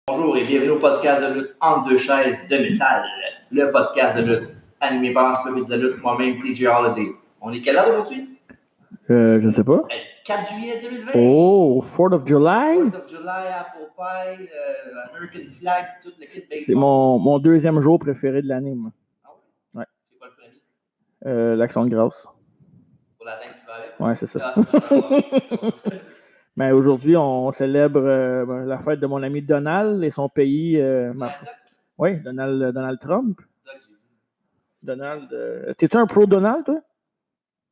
Bonjour et bienvenue au podcast de lutte entre deux chaises de métal. Le podcast de lutte animé par l'encyclopédie de la lutte, moi-même, TJ Holiday. On est quelle heure aujourd'hui? Je sais pas. Le 4 juillet 2020. Oh, 4th of July? 4th of July, Apple Pie, American Flag, toute l'équipe baseball. C'est mon deuxième jour préféré de l'année, moi. Ah oui? Ouais. C'est quoi le premier? L'Action de grâce. Pour la dinde qui va avec? Ouais, c'est ça. Ah, Mais aujourd'hui, on célèbre la fête de mon ami Donald et son pays. Oui, Donald Trump. Donald. T'es-tu un pro Donald, toi?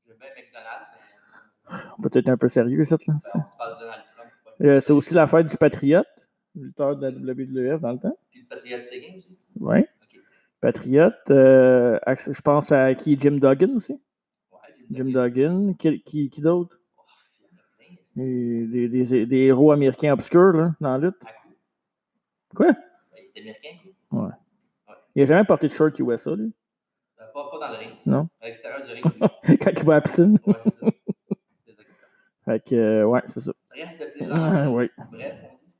J'aime bien McDonald's. On peut être un peu sérieux, cette là. On se parle de Donald Trump. Ouais. C'est aussi la fête du Patriote, lutteur de la WWF dans le temps. Puis le Patriot Singing aussi? Oui. Okay. Patriote. Je pense à qui? Jim Duggan aussi? Ouais, Jim Duggan. Qui d'autre? Des héros américains obscurs là, dans la lutte. Quoi? Il est américain, quoi? Ouais. Il n'a jamais porté de short USA, lui. Pas dans le ring. Non. À l'extérieur du ring. Quand il va à la piscine. Ouais, c'est ça. Fait que, ouais, c'est ça. Bref, de plaisant. Oui. Bref.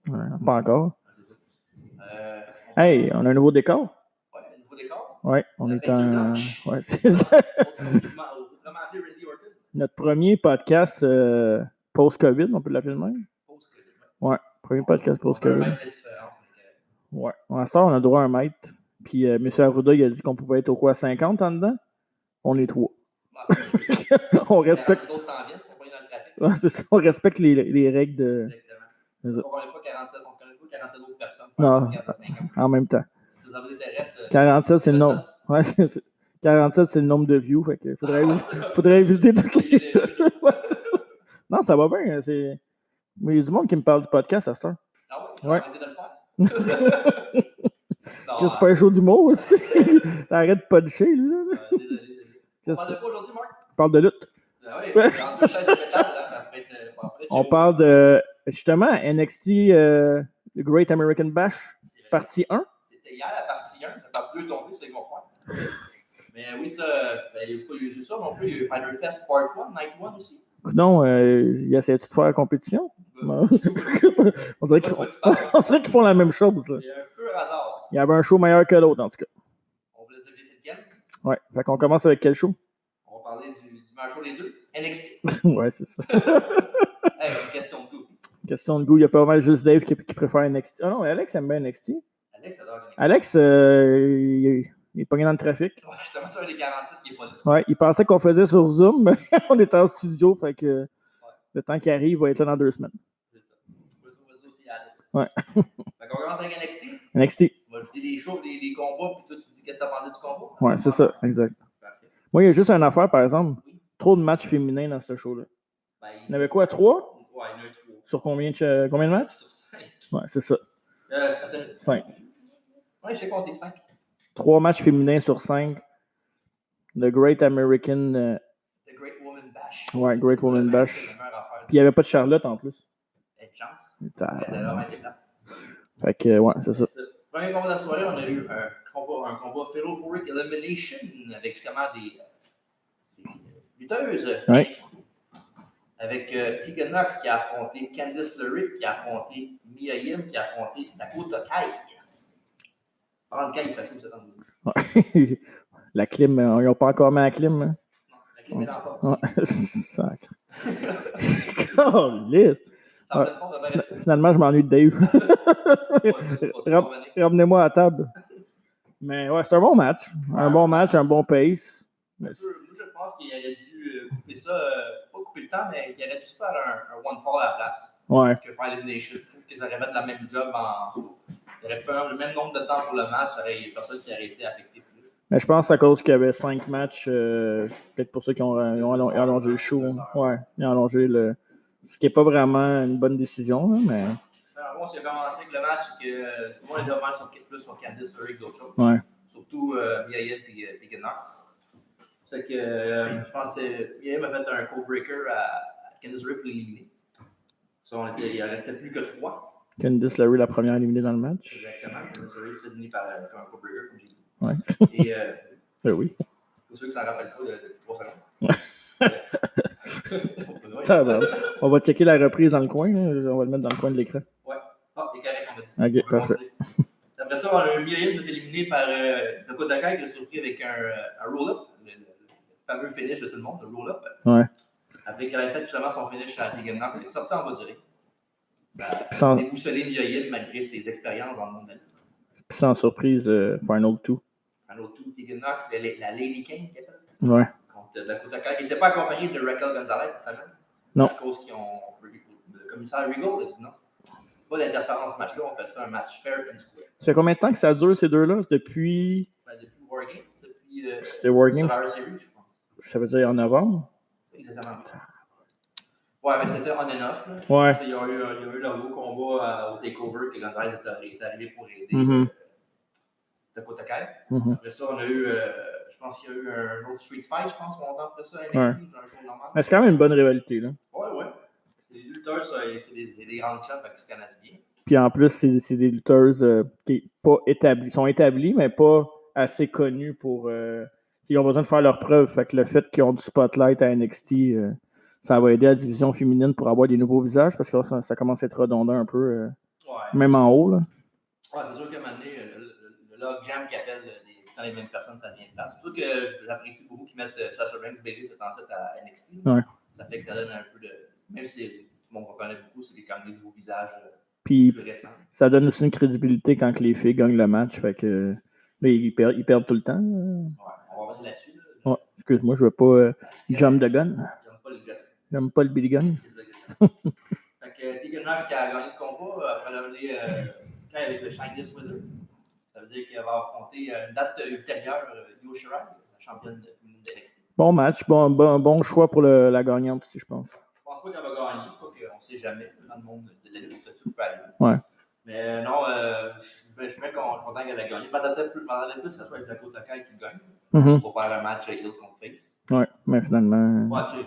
Ouais, pas encore. Ouais, c'est ça. Hey, on a un nouveau décor. Ouais, un nouveau décor. Ouais, on est en. Ouais, c'est ça. Vraiment appelé Randy Orton. Notre premier podcast post-COVID, on peut l'appeler le même. Post-COVID. Ouais, premier podcast post-COVID. Un mètre différent. Ouais. À ce temps, on a droit à 1 mètre. Puis M. Arruda, il a dit qu'on pouvait être au quoi, 50 en dedans? On est 3. On respecte. D'autres s'en viennent, on va dans le trafic. Ouais, c'est ça, on respecte les règles de. Exactement. On ne connaît pas 47, on ne connaît pas 47 autres personnes. Non, en même temps. Si ça vous intéresse. 47, c'est le nombre. Ouais, 47, c'est le nombre de views. Fait que faudrait visiter toutes les. Ouais, c'est ça. Non, ça va bien. Mais il y a du monde qui me parle du podcast à cette heure. Ah oui? Ouais. Arrêtez de le faire. C'est pas un show d'humour aussi. T'arrêtes pas de chier, lui. Désolé. On parle de quoi aujourd'hui, Marc? On parle de lutte. Ah oui, entre deux chaises de métal, ça peut être. On parle de, justement, NXT The Great American Bash, partie 1. C'était hier la partie 1. La partie 2 est tombée, c'est qu'ils vont faire. Mais oui, ça, il y a pas juste ça non plus. Il y a eu Fighter Fest Part 1, Night 1 aussi. Non, il essaie-tu de faire la compétition? On dirait qu'ils font la même chose. Là. C'est un peu hasard. Il y avait un show meilleur que l'autre, en tout cas. On vous laisse deviner c'est lequel. Ouais, fait qu'on commence avec quel show? On va parler du meilleur show des deux, NXT. Ouais, c'est ça. Hey, c'est une question de goût. Question de goût, il y a pas mal juste Dave qui préfère NXT. Ah non, Alex aime bien NXT. Alex adore NXT. Alex, il est pogné dans le trafic. Ouais, justement, c'est un des 47 qui est pas là. Ouais, il pensait qu'on faisait sur Zoom, mais on était en studio, fait que le temps qui arrive, il va être là dans 2 semaines. C'est ça. Vas-y aussi, Alex. Ouais. Fait qu'on commence avec NXT. NXT. On va te dire les shows, les combats, puis toi, tu dis qu'est-ce que t'as pensé du combat. Ouais, c'est ça, exact. Parfait. Moi, il y a juste une affaire, par exemple. Trop de matchs féminins dans ce show-là. Ben, Il y en avait quoi, 3? Ouais, il y en a 3. Sur combien de matchs? Sur 5. Ouais, c'est ça. 5. Ouais, j'ai compté 5. 3 matchs féminins sur 5. The Great American. The Great Woman Bash. Ouais, Great Woman Bash. Puis il n'y avait pas de Charlotte en plus. Une chance. Fait que, ouais, c'est ça. Premier combat de la soirée, on a eu un combat Philosophic Elimination avec justement des lutteuses. Ouais. Avec Tegan Knox qui a affronté Candice LeRae, qui a affronté Mia Yim, qui a affronté Dakota Kai. Parlant de Kai, il fait chaud, c'est dans le Ouais. La clim, ils n'ont pas encore mis la clim. Hein? Non, la clim est dans le porte. Ouais, sacre. Calisse. Finalement, je m'ennuie de Dave. Ramenez-moi à la table. Mais ouais, c'est un bon match. Un bon match, un bon pace. Moi, je pense qu'il aurait dû couper ça, pas couper le temps, mais qu'il aurait dû se faire un one fall à la place. Ouais. Que faire Elimination. Je trouve qu'ils auraient fait le même job en saut. Ils auraient fait le même nombre de temps pour le match, il y a personne qui aurait été affecté plus. Mais je pense à cause qu'il y avait 5 matchs, peut-être pour ceux qui ont allongé le show. Ouais, ils ont allongé le. Ce qui n'est pas vraiment une bonne décision, là, mais. Alors, moi, c'est commencé avec le match que moi, les deux matchs sont plus sur Candice LeRae que d'autres choses. Ouais. Surtout Mia Yim et Tegan Knox. Ça fait que je pense que Mia Yim a fait un co-breaker à Candice LeRae pour l'éliminer. Il en restait plus que 3. Candice LeRae, la première éliminée dans le match. Exactement. Candice LeRae s'est éliminé par un co-breaker, comme j'ai dit. Ouais. Et ben oui. Pour ceux qui s'en rappellent pas de 3 secondes. Ça va. On va checker la reprise dans le coin. On va le mettre dans le coin de l'écran. Ouais. Ah, il est correct. Ok, parfait. Après ça, on a eu Myriam qui s'est éliminé par Dakota Kai qui l'a surpris avec un roll-up, le fameux finish de tout le monde, le roll-up. Ouais. Après qu'elle avait fait justement son finish à Tegan Knox, elle est sortie en bas du ring. Ça Sans... a déboussolé Myriam malgré ses expériences dans le monde de la lutte. Sans surprise, Final 2. Final 2, Tegan Knox, la Lady King, qui appelle. Ouais. Contre Dakota Kai, qui n'était pas accompagné de Raquel Gonzalez cette semaine. Non. À cause qu'ils ont. Le commissaire Regal a dit non. Pas d'interférence dans ce match-là, on fait ça un match fair and square. Ça fait combien de temps que ça dure, ces deux-là? Depuis. Depuis Wargames, depuis. C'était Wargames. Survivor Series, je pense. Ça veut dire en novembre? Exactement. Ouais, mais c'était on and off. Là. Ouais. Il y a eu le gros combat au TakeOver que Gonzalez est arrivé pour aider Dakota Kai. Après ça, on a eu. Je pense qu'il y a eu un autre Street Fight, je pense, pendant après ça, NXT, genre un jour normal. Mais c'est quand même une bonne rivalité, là. Ouais. Les lutteurs, c'est des grands champs qui se connaissent bien. Puis en plus, c'est des lutteuses qui sont établis, mais pas assez connus pour. Ils ont besoin de faire leurs preuves. Fait que le fait qu'ils ont du spotlight à NXT, ça va aider la division féminine pour avoir des nouveaux visages parce que ça commence à être redondant un peu, même en haut. Là. Ouais, c'est sûr qu'à un moment donné, le log jam qui appelle dans les mêmes personnes, ça devient place. C'est sûr que j'apprécie beaucoup qu'ils mettent Sasha Banks, Bayley, cet ancêtre à NXT. Ouais. Ça fait que ça donne un peu de. Même si on reconnaît beaucoup, c'est quand même des nouveaux visages. Puis ça donne aussi une crédibilité quand les filles gagnent le match. Fait que là, ils perdent tout le temps. Ouais, on va revenir là-dessus. Là. Ouais, excuse-moi, je veux pas jump the gun. J'aime pas le gun. J'aime pas le Billy Gun. C'est ça, fait que Tegan Knox qui a gagné le combat, après l'amener avec le Shiniest Wizard. Ça veut dire qu'il va affronter une date ultérieure Io Shirai, la championne de NXT. Bon match, bon choix pour la gagnante aussi, je pense. Je pense pas qu'elle va gagner, pas qu'on ne sait jamais dans le monde de la lutte, tout peut arriver. Ouais. Mais non, je suis bien content qu'elle ait gagné. Je m'attendais plus que ce soit Dakota Kai qui gagne pour faire un match heel contre face. Ouais, mais finalement. Ouais, tu sais,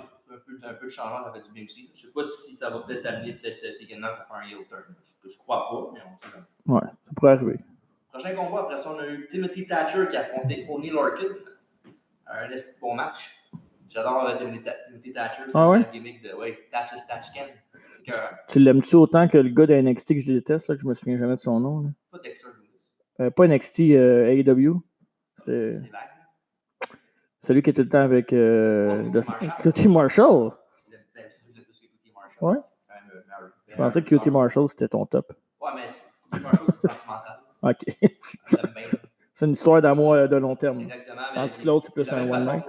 un peu de changement, ça fait du bien aussi. Je sais pas si ça va peut-être amener Tegan Knox à faire un heel turn. Je crois pas, mais on sait jamais. Ouais, ça pourrait arriver. Prochain combat, après ça, on a eu Timothy Thatcher qui a affronté Oney Lorcan. Un bon match. J'adore Timothy Thatcher. C'est un gimmick de Thatcher's Thatchken. Tu l'aimes-tu autant que le gars de NXT que je déteste, là, que je me souviens jamais de son nom? Là? Pas Dexter Lewis. Pas NXT, AEW. C'est vague. Celui qui était le temps avec QT Marshall. Ouais. Je pensais que QT Marshall c'était ton top. Ouais, mais QT Marshall c'est sentimental. Ok. C'est une histoire d'amour de long terme. Exactement. Tandis que l'autre c'est plus un one night.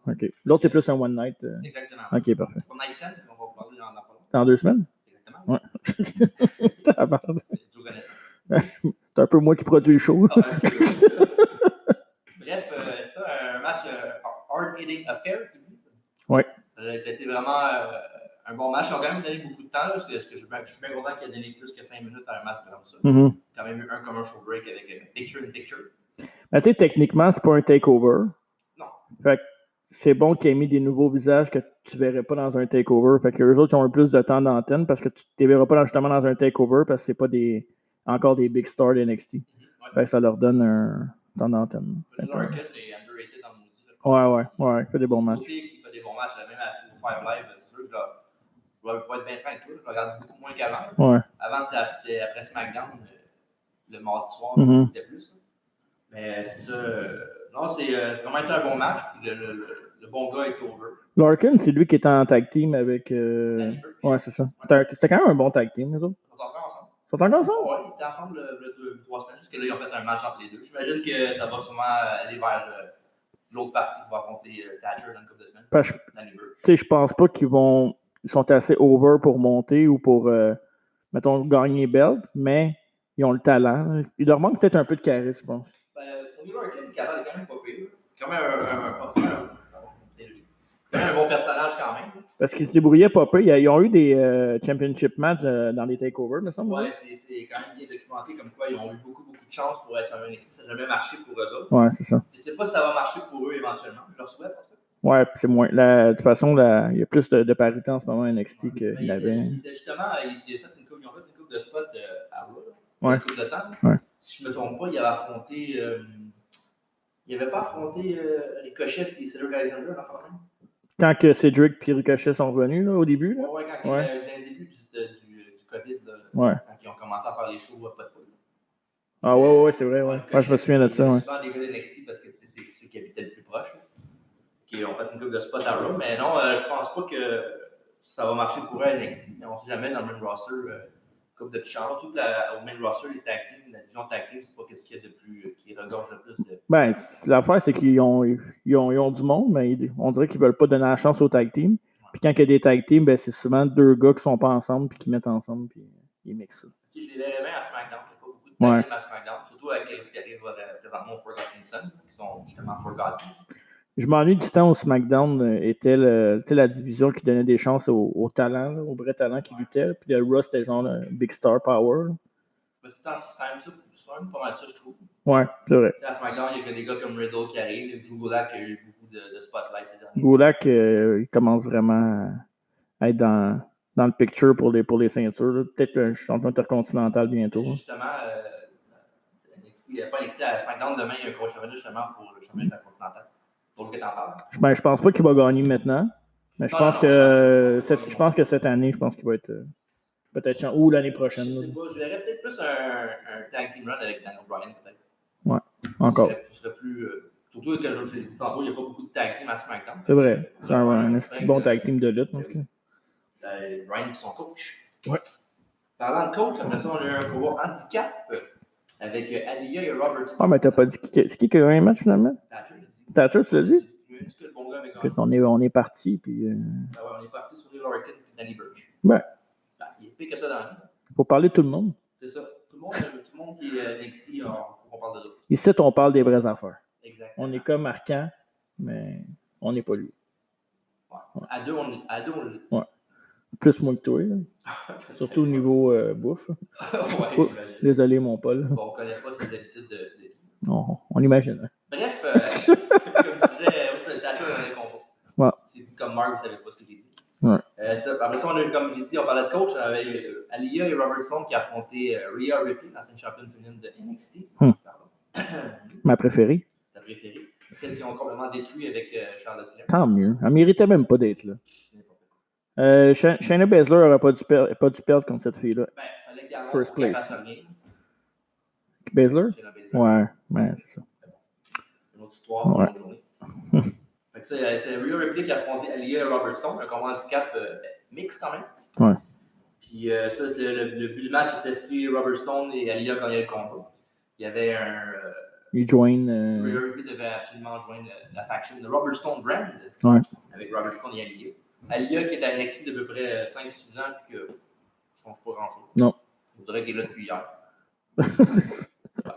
Ok. L'autre c'est plus un one night. Exactement. Ok, parfait. Pour Night Stand, on va vous parler dans pas longtemps. Dans 2 semaines? Exactement. Ouais. C'est Joe connaissant. C'est un peu moi qui produis le show. Bref, ça, un match hard-hitting affair, tu dis? Ouais. C'était vraiment un bon match. Ils ont quand même donné beaucoup de temps, là, parce que je suis bien content qu'il ait donné plus que 5 minutes à un match comme ça. Quand même eu un commercial break avec picture-in-picture. Mais tu sais, techniquement, c'est pas un takeover. Non. Fait que c'est bon qu'il ait mis des nouveaux visages que tu verrais pas dans un takeover. Fait que eux autres, ils ont eu plus de temps d'antenne parce que tu ne les verras pas justement dans un takeover parce que c'est pas encore des big stars de NXT. Fait que ça leur donne un temps d'antenne. Larkin est underrated dans le maudit. Ouais. Il fait des bons matchs. Il fait des bons matchs, même à 205 Live. C'est sûr que je vais être bien franc avec toi. Je regarde beaucoup moins qu'avant. Ouais. Avant, c'était après SmackDown, le mardi soir, c'était plus. Mais c'est ça. Non, c'est vraiment été un bon match. Puis le bon gars est over. Larkin, c'est lui qui était en tag team avec. Ouais, c'est ça. C'était quand même un bon tag team, les autres. Ils sont encore ensemble. Ils sont encore ensemble? Oui, ils étaient ensemble 3 semaines. Jusque là, ils ont fait un match entre les deux. J'imagine que ça va sûrement aller vers l'autre partie qui va affronter Thatcher dans une couple de semaine. Tu sais, je pense pas qu'ils sont assez over pour monter ou pour, mettons, gagner belt, mais ils ont le talent. Il leur manque peut-être un peu de charisme, je pense. Oney Lorcan, il est quand même pas pire. Quand même un bon personnage quand même. Parce qu'ils se débrouillaient pas peu. Ils ont eu des championship matchs dans les takeovers, me semble. Ouais, c'est quand même bien documenté comme quoi ils ont eu beaucoup de chance pour être champion NXT. Ça n'a jamais marché pour eux autres. Ouais, c'est ça. Je sais pas si ça va marcher pour eux éventuellement. Je leur souhaite parce que. Ouais, c'est moins. De toute façon, il y a plus de parité en ce moment à NXT qu'il y avait. Justement, ils ont fait une coupe de spots à Raw. Ouais. Une coupe de temps. Ouais. Si je ne me trompe pas, il avait affronté. Il n'avait pas affronté Ricochet et Cedric Alexander dans le même. Quand que Cedric et Ricochet sont revenus là, au début. Là. Ouais, quand dans le début du COVID, là, ouais. quand ils ont commencé. commencé à faire les shows pas de foule. Ah ouais, c'est vrai, ouais. Je me souviens de ça, ouais. Souvent des gars d'NXT parce que c'est ceux qui habitaient le plus proche, qui ont fait une couple de spots à Raw, mais non, je pense pas que ça va marcher pour eux à NXT. On sait jamais dans le main roster, couple de petits changements. Tout au main roster, les tag teams, la division tag team, c'est pas ce qu'il y a de plus, qui regorge le plus de... Ben, l'affaire, c'est qu'ils ont du monde, mais on dirait qu'ils veulent pas donner la chance aux tag teams. Puis quand il y a des tag teams, ben, c'est souvent deux gars qui sont pas ensemble, puis qui mettent ensemble, puis ils mixent ça. Je les verrais bien à SmackDown. Il n'y a pas beaucoup de tag teams à SmackDown, surtout avec ce qui arrive présentement au Forgotten Sons, qui sont justement Forgotten. Je m'ennuie du temps où SmackDown était la division qui donnait des chances aux talents, aux vrais talents qui luttaient. Puis le Raw, c'était genre le Big Star Power. C'est quand même ça, c'est pas mal ça, je trouve. Ouais, c'est vrai. À SmackDown, il y a que des gars comme Riddle qui arrivent. Drew Gulak qui a eu beaucoup de spotlight ces derniers. Gulak, il commence vraiment à être dans le picture pour les ceintures. Peut-être un champion intercontinental bientôt. Mais justement, pas NXT, à SmackDown, demain, il y a un coach justement pour le champion intercontinental. Pour le que t'en parles. Ben, je pense pas qu'il va gagner maintenant. Mais je pense que cette année, je pense qu'il va être peut-être ou l'année prochaine. Je sais pas, je verrais peut-être plus un tag team run avec Daniel Bryan, peut-être. Ouais, encore. Ce serait plus. Surtout que je vous ai dit tantôt, il n'y a pas beaucoup de tag team à SmackDown. C'est vrai. C'est un bon tag team de lutte, parce que. Bryan et son coach. Ouais. Parlant de coach, après ça, on a eu un combat handicap avec Aliyah et Robert Stone. Ah, mais t'as pas dit c'est qui a gagné le match finalement? Thatcher, tu l'as dit? On est parti, puis. Ouais, on est parti sur Lee Larkin et Danny Burch. Ouais. Il est pire que ça dans la vie. Faut parler de tout le monde. C'est ça. Tout le monde qui est NXT, on parle d'eux autres. Ici, on parle des vraies affaires. Exactement. On est comme Arcan, mais on n'est pas lui. Ouais. À deux, on l'est. Ouais. Plus moi que toi, là. Surtout au niveau bouffe. Ouais, désolé, mon Paul. Bon, on ne connaît pas ses habitudes de vie. On imagine. Bref, comme je disais, c'est le tatouage dans les combats. Ouais. Si comme Mark, vous ne savez pas ce que j'ai dit. Ouais. Après ça, comme j'ai dit, on parlait de coach. On avait Aliyah et Robert Stone qui affrontaient Rhea Ripley, l'ancienne championne féminine de NXT. Ma préférée. Ta préférée. Celle qui ont complètement détruit avec Charlotte Flair. Tant mieux. Elle ne méritait même pas d'être là. Shayna Baszler n'aurait pas dû perdre contre cette fille-là. Ben, il fallait qu'elle First place. Baszler? Ouais, c'est ça. Une autre histoire, une autre journée. C'est Rhea Ripley qui a affronté Aliyah et Robert Stone, un combat handicap mix quand même. Ouais. Puis ça, le but du match était si Robert Stone et Aliyah gagnaient le combat. Il y avait un. Rhea Ripley devait absolument joindre la faction de Robert Stone Brand avec Robert Stone et Aliyah. Aliyah qui est à NXT de peu près 5-6 ans et qui ne change pas grand-chose. Non. On dirait qu'il est là depuis hier.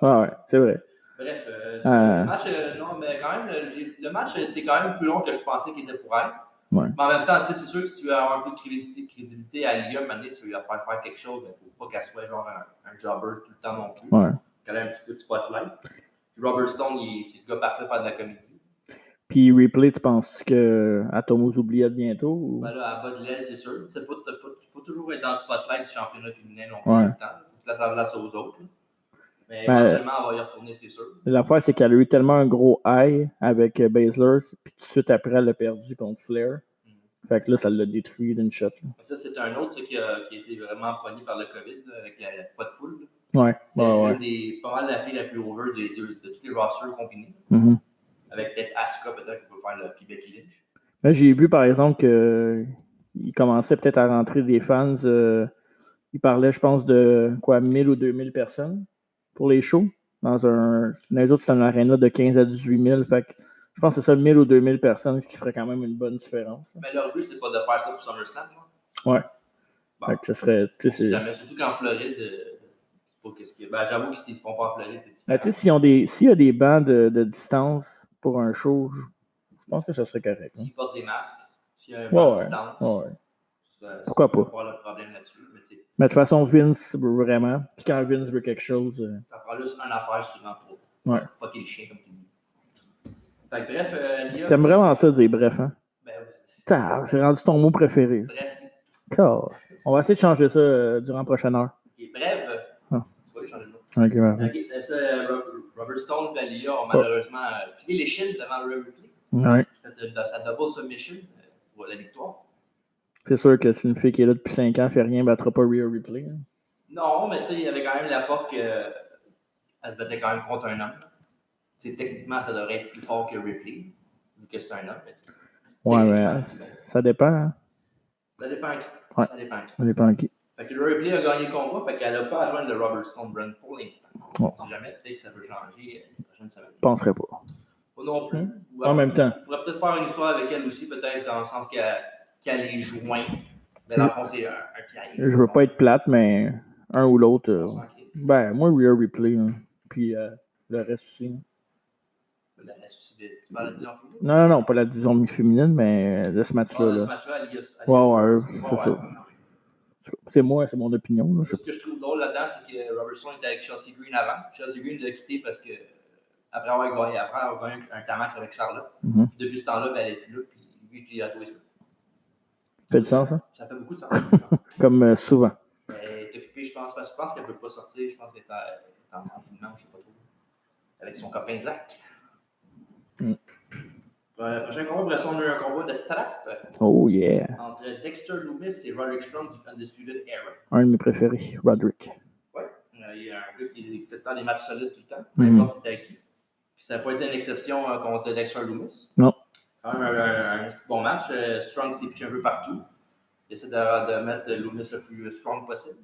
Ouais, c'est vrai. Bref, le match, non, mais quand même, le match était quand même plus long que je pensais qu'il était pour elle. Ouais. Mais en même temps, c'est sûr que si tu veux avoir un peu de crédibilité à Aliyah, maintenant, tu vas faire quelque chose, mais il ne faut pas qu'elle soit genre un jobber tout le temps non plus. Ouais. Qu'elle ait un petit peu de spotlight. Puis Robert Stone, c'est le gars parfait pour faire de la comédie. Puis Ripley, tu penses qu'elle tombe aux oubliettes bientôt? Ou? Ben là, à bas de l'aile, c'est sûr. Tu peux toujours être dans le spotlight du championnat féminin non plus tout le temps. Tu laisses la place aux autres. Là. Mais éventuellement, elle va y retourner, c'est sûr. L'affaire, c'est qu'elle a eu tellement un gros high avec Baszler, puis tout de suite après, elle a perdu contre Flair. Fait que là, ça l'a détruit d'une shot. Là. Ça, c'est un autre qui a été vraiment pogné par le COVID, là, avec la pas de foule. Là. Ouais. C'est pas mal la fille la plus over de tous les rosters combinés. Mm-hmm. Avec peut-être Asuka, peut-être, qui peut faire le Becky Lynch. Là, j'ai vu, par exemple, qu'il commençait peut-être à rentrer des fans. Il parlait, je pense, de 1000 ou 2000 personnes pour les shows. Dans les autres, c'est une aréna de 15 à 18 000. Fait que je pense que c'est ça, 1000 ou 2000 personnes, ce qui ferait quand même une bonne différence. Mais leur but, c'est pas de faire ça pour SummerSlam, genre. Ouais. Bon. Fait que ce serait. Jamais, surtout qu'en Floride, c'est pas qu'est-ce qu'il y a. Ben, j'avoue que s'ils ne font pas en Floride, c'est différent. Ben, tu sais, s'il y a des bancs de distance pour un show, je pense que ça serait correct. S'ils portent des masques, s'il y a un banc de distance, pourquoi pas? Pas le problème là-dessus. Mais de toute façon, Vince veut vraiment. Puis quand Vince veut quelque chose. Ça prend juste une affaire souvent pour fucker le chien, comme tu dis. Fait que bref, t'aimes vraiment ça dire bref, hein? Ben oui. C'est rendu ton mot préféré. Bref. On va essayer de changer ça durant la prochaine heure. Ok, bref. Tu vas aller changer le mot. Ok, ça, Robert Stone et Aliyah ont malheureusement plié les chines devant Rhea Ripley. Ouais. Sa double submission pour la victoire. C'est sûr que si une fille qui est là depuis 5 ans fait rien, elle ne battra pas Rhea Ripley. Hein. Non, mais tu sais, il y avait quand même la porte qu'elle se battait quand même contre un homme. T'sais, techniquement, ça devrait être plus fort que Ripley, vu que c'est un homme. Ouais, mais ça dépend. Hein? Ça dépend à qui. Ouais. Ça dépend à qui. Ça dépend à qui. Fait que Ripley a gagné le combat, fait qu'elle n'a pas à joindre le Robert Stonebrand pour l'instant. Oh. On ne sait jamais, peut-être que ça peut changer la prochaine semaine. Je penserais pas. Pas non plus. En même temps. On pourrait peut-être faire une histoire avec elle aussi, peut-être dans le sens qu'elle les joint. Mais dans le fond, c'est un piège. Je veux pas être plate, mais un ou l'autre. Ben, moi, Rhea Ripley. Hein. Puis le reste aussi. Hein. Le reste aussi, tu parles de la division féminine? Non, pas la division féminine, mais de ce match-là. De ce match-là, Alias. Ouais, c'est ça. C'est moi, c'est mon opinion. Là. Ce que je trouve drôle là-dedans, c'est que Robertson était avec Chelsea Green avant. Chelsea Green l'a quitté parce que après avoir gagné un match avec Charlotte. Puis depuis ce temps-là, elle n'est plus là. Puis lui, il a trouvé ça. Ça fait du sens, hein? Ça fait beaucoup de sens. Comme souvent. Elle est occupée, je pense, parce que je pense qu'elle ne peut pas sortir. Je pense qu'elle est en confinement, je ne sais pas trop. Avec son copain Zach. Prochain combat, après ça, on a eu un combat de strap. Oh yeah. Entre Dexter Lumis et Roderick Strong du Undisputed Era. Un de mes préférés, Roderick. Oui, il y a un gars qui fait tant des matchs solides tout le temps. Peu importe c'était qui. Puis ça n'a pas été une exception contre Dexter Lumis. Non. Quand même un bon match. Strong s'est pitché un peu partout. Il essaie de mettre Lumis le plus strong possible.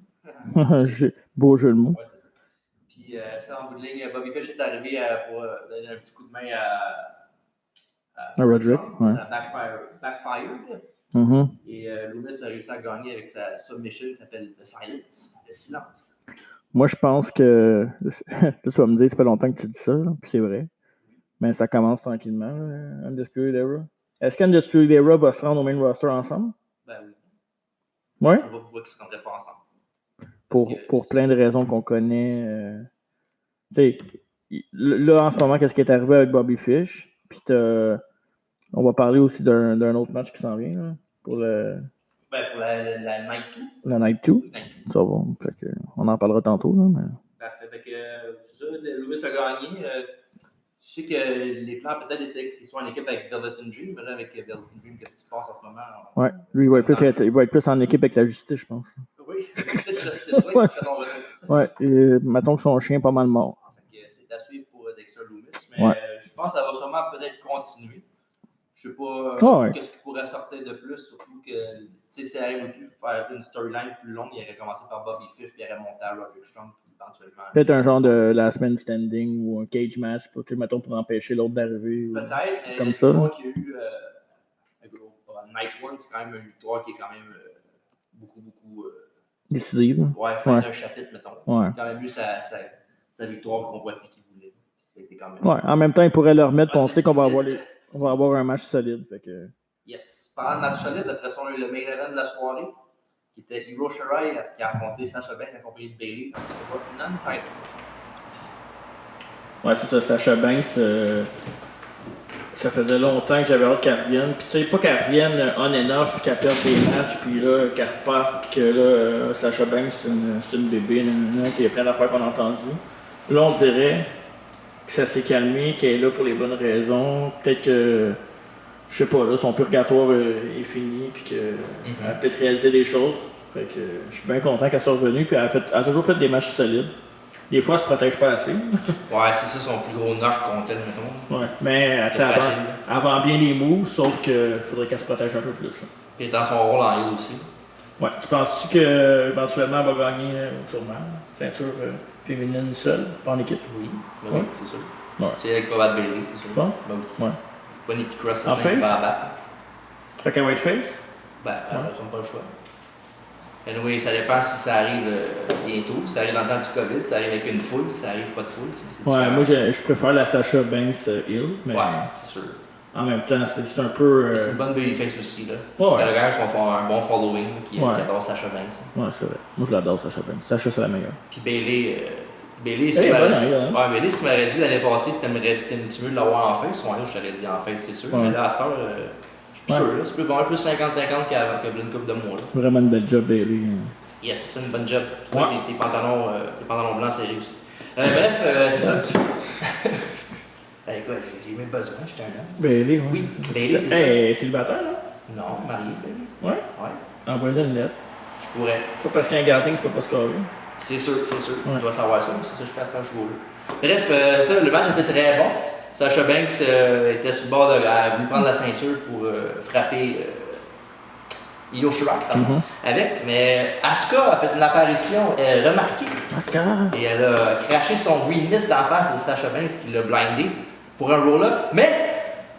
Beau jeu de mots. Oui, c'est ça. Puis ça, en bout de ligne, Bobby Fish est arrivé pour donner un petit coup de main à Roderick. Ouais. Ça backfired. Et Lumis a réussi à gagner avec sa submission qui s'appelle le silence. Moi, je pense que. Là, tu vas me dire, ça fait longtemps que tu dis ça, là, puis c'est vrai. Mais ça commence tranquillement, Undisputed Era. Est-ce qu'Undisputed Era va se rendre au main roster ensemble? Ben oui. Ouais? Je ne sais pas pourquoi ils ne se rendraient pas ensemble. Pour plein de raisons qu'on connaît. Tu sais, là, en ce moment, qu'est-ce qui est arrivé avec Bobby Fish? Puis on va parler aussi d'un autre match qui s'en vient, là, pour le... Ben, pour la Night 2. La Night 2. Ça va. On en parlera tantôt, là, mais... Parfait. Fait que, c'est ça, Lumis a gagné. Je sais que les plans peut-être étaient qu'ils soient en équipe avec Velveteen Dream, mais là, avec Velveteen Dream, qu'est-ce qui se passe en ce moment? Ouais, lui, il va être plus en équipe avec la justice, je pense. Oui, c'est justice, ouais, mettons que son chien est pas mal mort. C'est à suivre pour Dexter Lumis, mais je pense que ça va sûrement peut-être continuer. Je ne sais pas qu'est-ce qui pourrait sortir de plus, surtout que si ça arrive au-dessus de faire une storyline plus longue, il aurait commencé par Bobby Fish, puis il aurait monté à Roderick Strong, puis éventuellement. Peut-être un genre de last man standing ou un cage match, mettons, pour empêcher l'autre d'arriver. Peut-être, mais comme ça. La victoire qu'il y a eu Night 1, c'est quand même une victoire qui est quand même beaucoup décisive. Ouais, fin d'un chapitre, mettons. Ouais. Il a quand même eu sa victoire convoitée qu'il voulait. C'était quand même. Ouais, en même temps, il pourrait le remettre, on sait qu'on va avoir un match solide. Fait que... Yes. Pendant le match solide, après ça, on a eu le main event de la soirée, qui était Io Shirai qui a affronté Sasha Banks accompagné de Bayley. Donc, c'était pas non-title. Ouais, c'est ça, Sasha Banks. Ça faisait longtemps que j'avais hâte qu'elle revienne. Puis tu sais, pas qu'elle revienne on and off, qu'elle perde des matchs, puis là, qu'elle reparte, puis que là, Sasha Banks, c'est une bébé, qu'il y a plein d'affaires qu'on a entendues. Là, on dirait que ça s'est calmé, qu'elle est là pour les bonnes raisons. Peut-être que, je sais pas, là, son purgatoire est fini, puis qu'elle a peut-être réalisé des choses. Fait que je suis bien content qu'elle soit revenue, puis elle a toujours fait des matchs solides. Des fois, elle se protège pas assez. Ouais, c'est ça son plus gros knock contre elle, mettons. Ouais, mais elle vend bien les moves, sauf qu'il faudrait qu'elle se protège un peu plus. Là. Puis dans son rôle en heel aussi. Ouais, tu penses-tu qu'éventuellement elle va gagner, sûrement, ceinture féminine seule, pas en équipe? Oui, c'est sûr. Ouais. C'est avec Bobat Bayley, c'est sûr. Tu penses? Ouais. Pas Nikki Cross, en face? Battre. Fait qu'elle va être face? Ben, elle n'a pas le choix. Anyway, ça dépend si ça arrive bientôt, si ça arrive dans le temps du COVID, si ça arrive avec une foule, si ça arrive pas de foule. Ouais, moi je préfère la Sasha Banks Hill, mais ouais, c'est sûr. En même temps, c'est un peu. C'est une bonne babyface aussi, là. Ouais. Les gars ont un bon following qui adore Sasha Banks. Ouais, c'est vrai. Moi je l'adore Sasha Banks. Sasha, c'est la meilleure. Puis Bayley, si tu m'aurais dit l'année passée que tu veux l'avoir en face, je t'aurais dit en face, c'est sûr. Ouais. Mais là, à cette heure, je suis sûr, là, c'est plus 50-50 qu'il y a une couple de mois. Là. Vraiment une belle job, Bayley. Yes, c'est une bonne job. Tu vois, tes pantalons blancs, c'est réussi. Bref, c'est ça. Écoute, j'ai même besoin, j'étais un homme. Bayley, ouais. Oui, Bayley, c'est ça. Hey, célibataire, là? Non, marié, Bayley. Ouais? Ouais. Envoyer une lettre. Je pourrais. Pas parce qu'il y a un gardien que tu peux pas scorer. C'est sûr. Ouais. Il doit savoir ça. C'est ça que je fais à ce jour-là. Bref, le match était très bon. Sasha Banks était sur le bord de lui prendre la ceinture pour frapper Io Shirai avec. Mais Asuka a fait une apparition remarquée. Asuka! Et elle a craché son Green Mist en face de Sasha Banks qui l'a blindé pour un roll-up. Mais,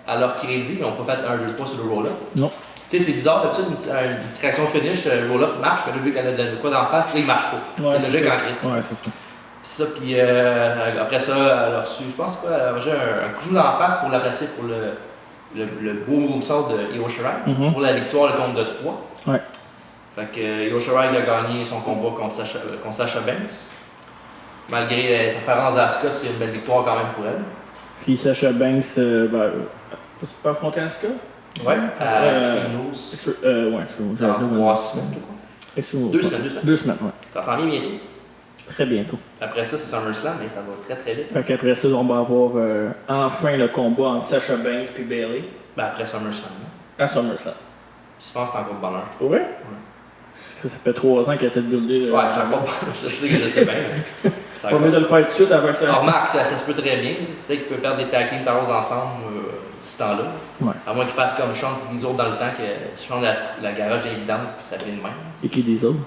à leur crédit, ils n'ont pas fait 1, 2, 3 sur le roll-up. Non. Tu sais, c'est bizarre, d'habitude, une distraction finish, le roll-up marche, mais là, vu qu'elle a donné quoi d'en face, là, il marche pas. Ouais, c'est logique en crise. Ouais, c'est ça. Puis après ça, elle a reçu, je pense pas, elle a reçu un coup d'en face pour la placer pour le beau moonsault de Io Shirai pour la victoire contre de 3. Ouais. Fait que Io Shirai a gagné son combat contre Sasha Banks. Malgré l'interférence d'Asuka, c'est une belle victoire quand même pour elle. Puis Sasha Banks, tu peux affronter Asuka? Ouais, à Chinos. Dans 3 semaines, je crois. 2 semaines. 2 semaines, ouais. Ça s'en vient bientôt. Très bientôt. Après ça, c'est SummerSlam, mais ça va très très vite. Fait qu'après ça, on va avoir enfin le combat entre Sasha Banks et Bayley. Ben après SummerSlam. À SummerSlam. Je pense que c'est encore de bonheur. Pour vrai? Ça fait 3 ans qu'elle essaie de builder. Ouais, c'est encore de bonheur. Je sais bien. Pas mieux de le faire tout de suite avant que ça. Remarque, ça se peut très bien. Peut-être qu'il peut perdre des tag team towers ensemble ce temps-là. Ouais. À moins qu'ils fassent comme Sean et les autres dans le temps, que Sean la garage d'évidence puis ça vient de même. C'est qui des autres?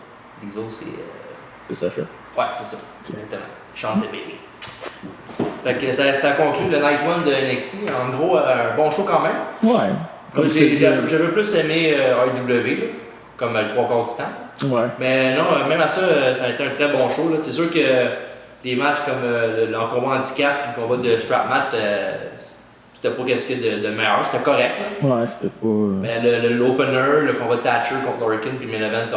Des autres, c'est. C'est Sasha. Ouais, c'est ça. Exactement. Sean, c'est Bayley. Fait que ça conclut le Night 1 de NXT. En gros, un bon show quand même. Ouais. J'avais plus aimé RW, comme le 3/4 du temps. Ouais. Mais non, même à ça, ça a été un très bon show. C'est sûr que les matchs comme le combat handicap et le combat de strap match, c'était pas qu'est-ce que de meilleur, c'était correct. Là. Ouais, c'était pas. Mais l'opener, le combat de Thatcher contre Lorcan puis le main event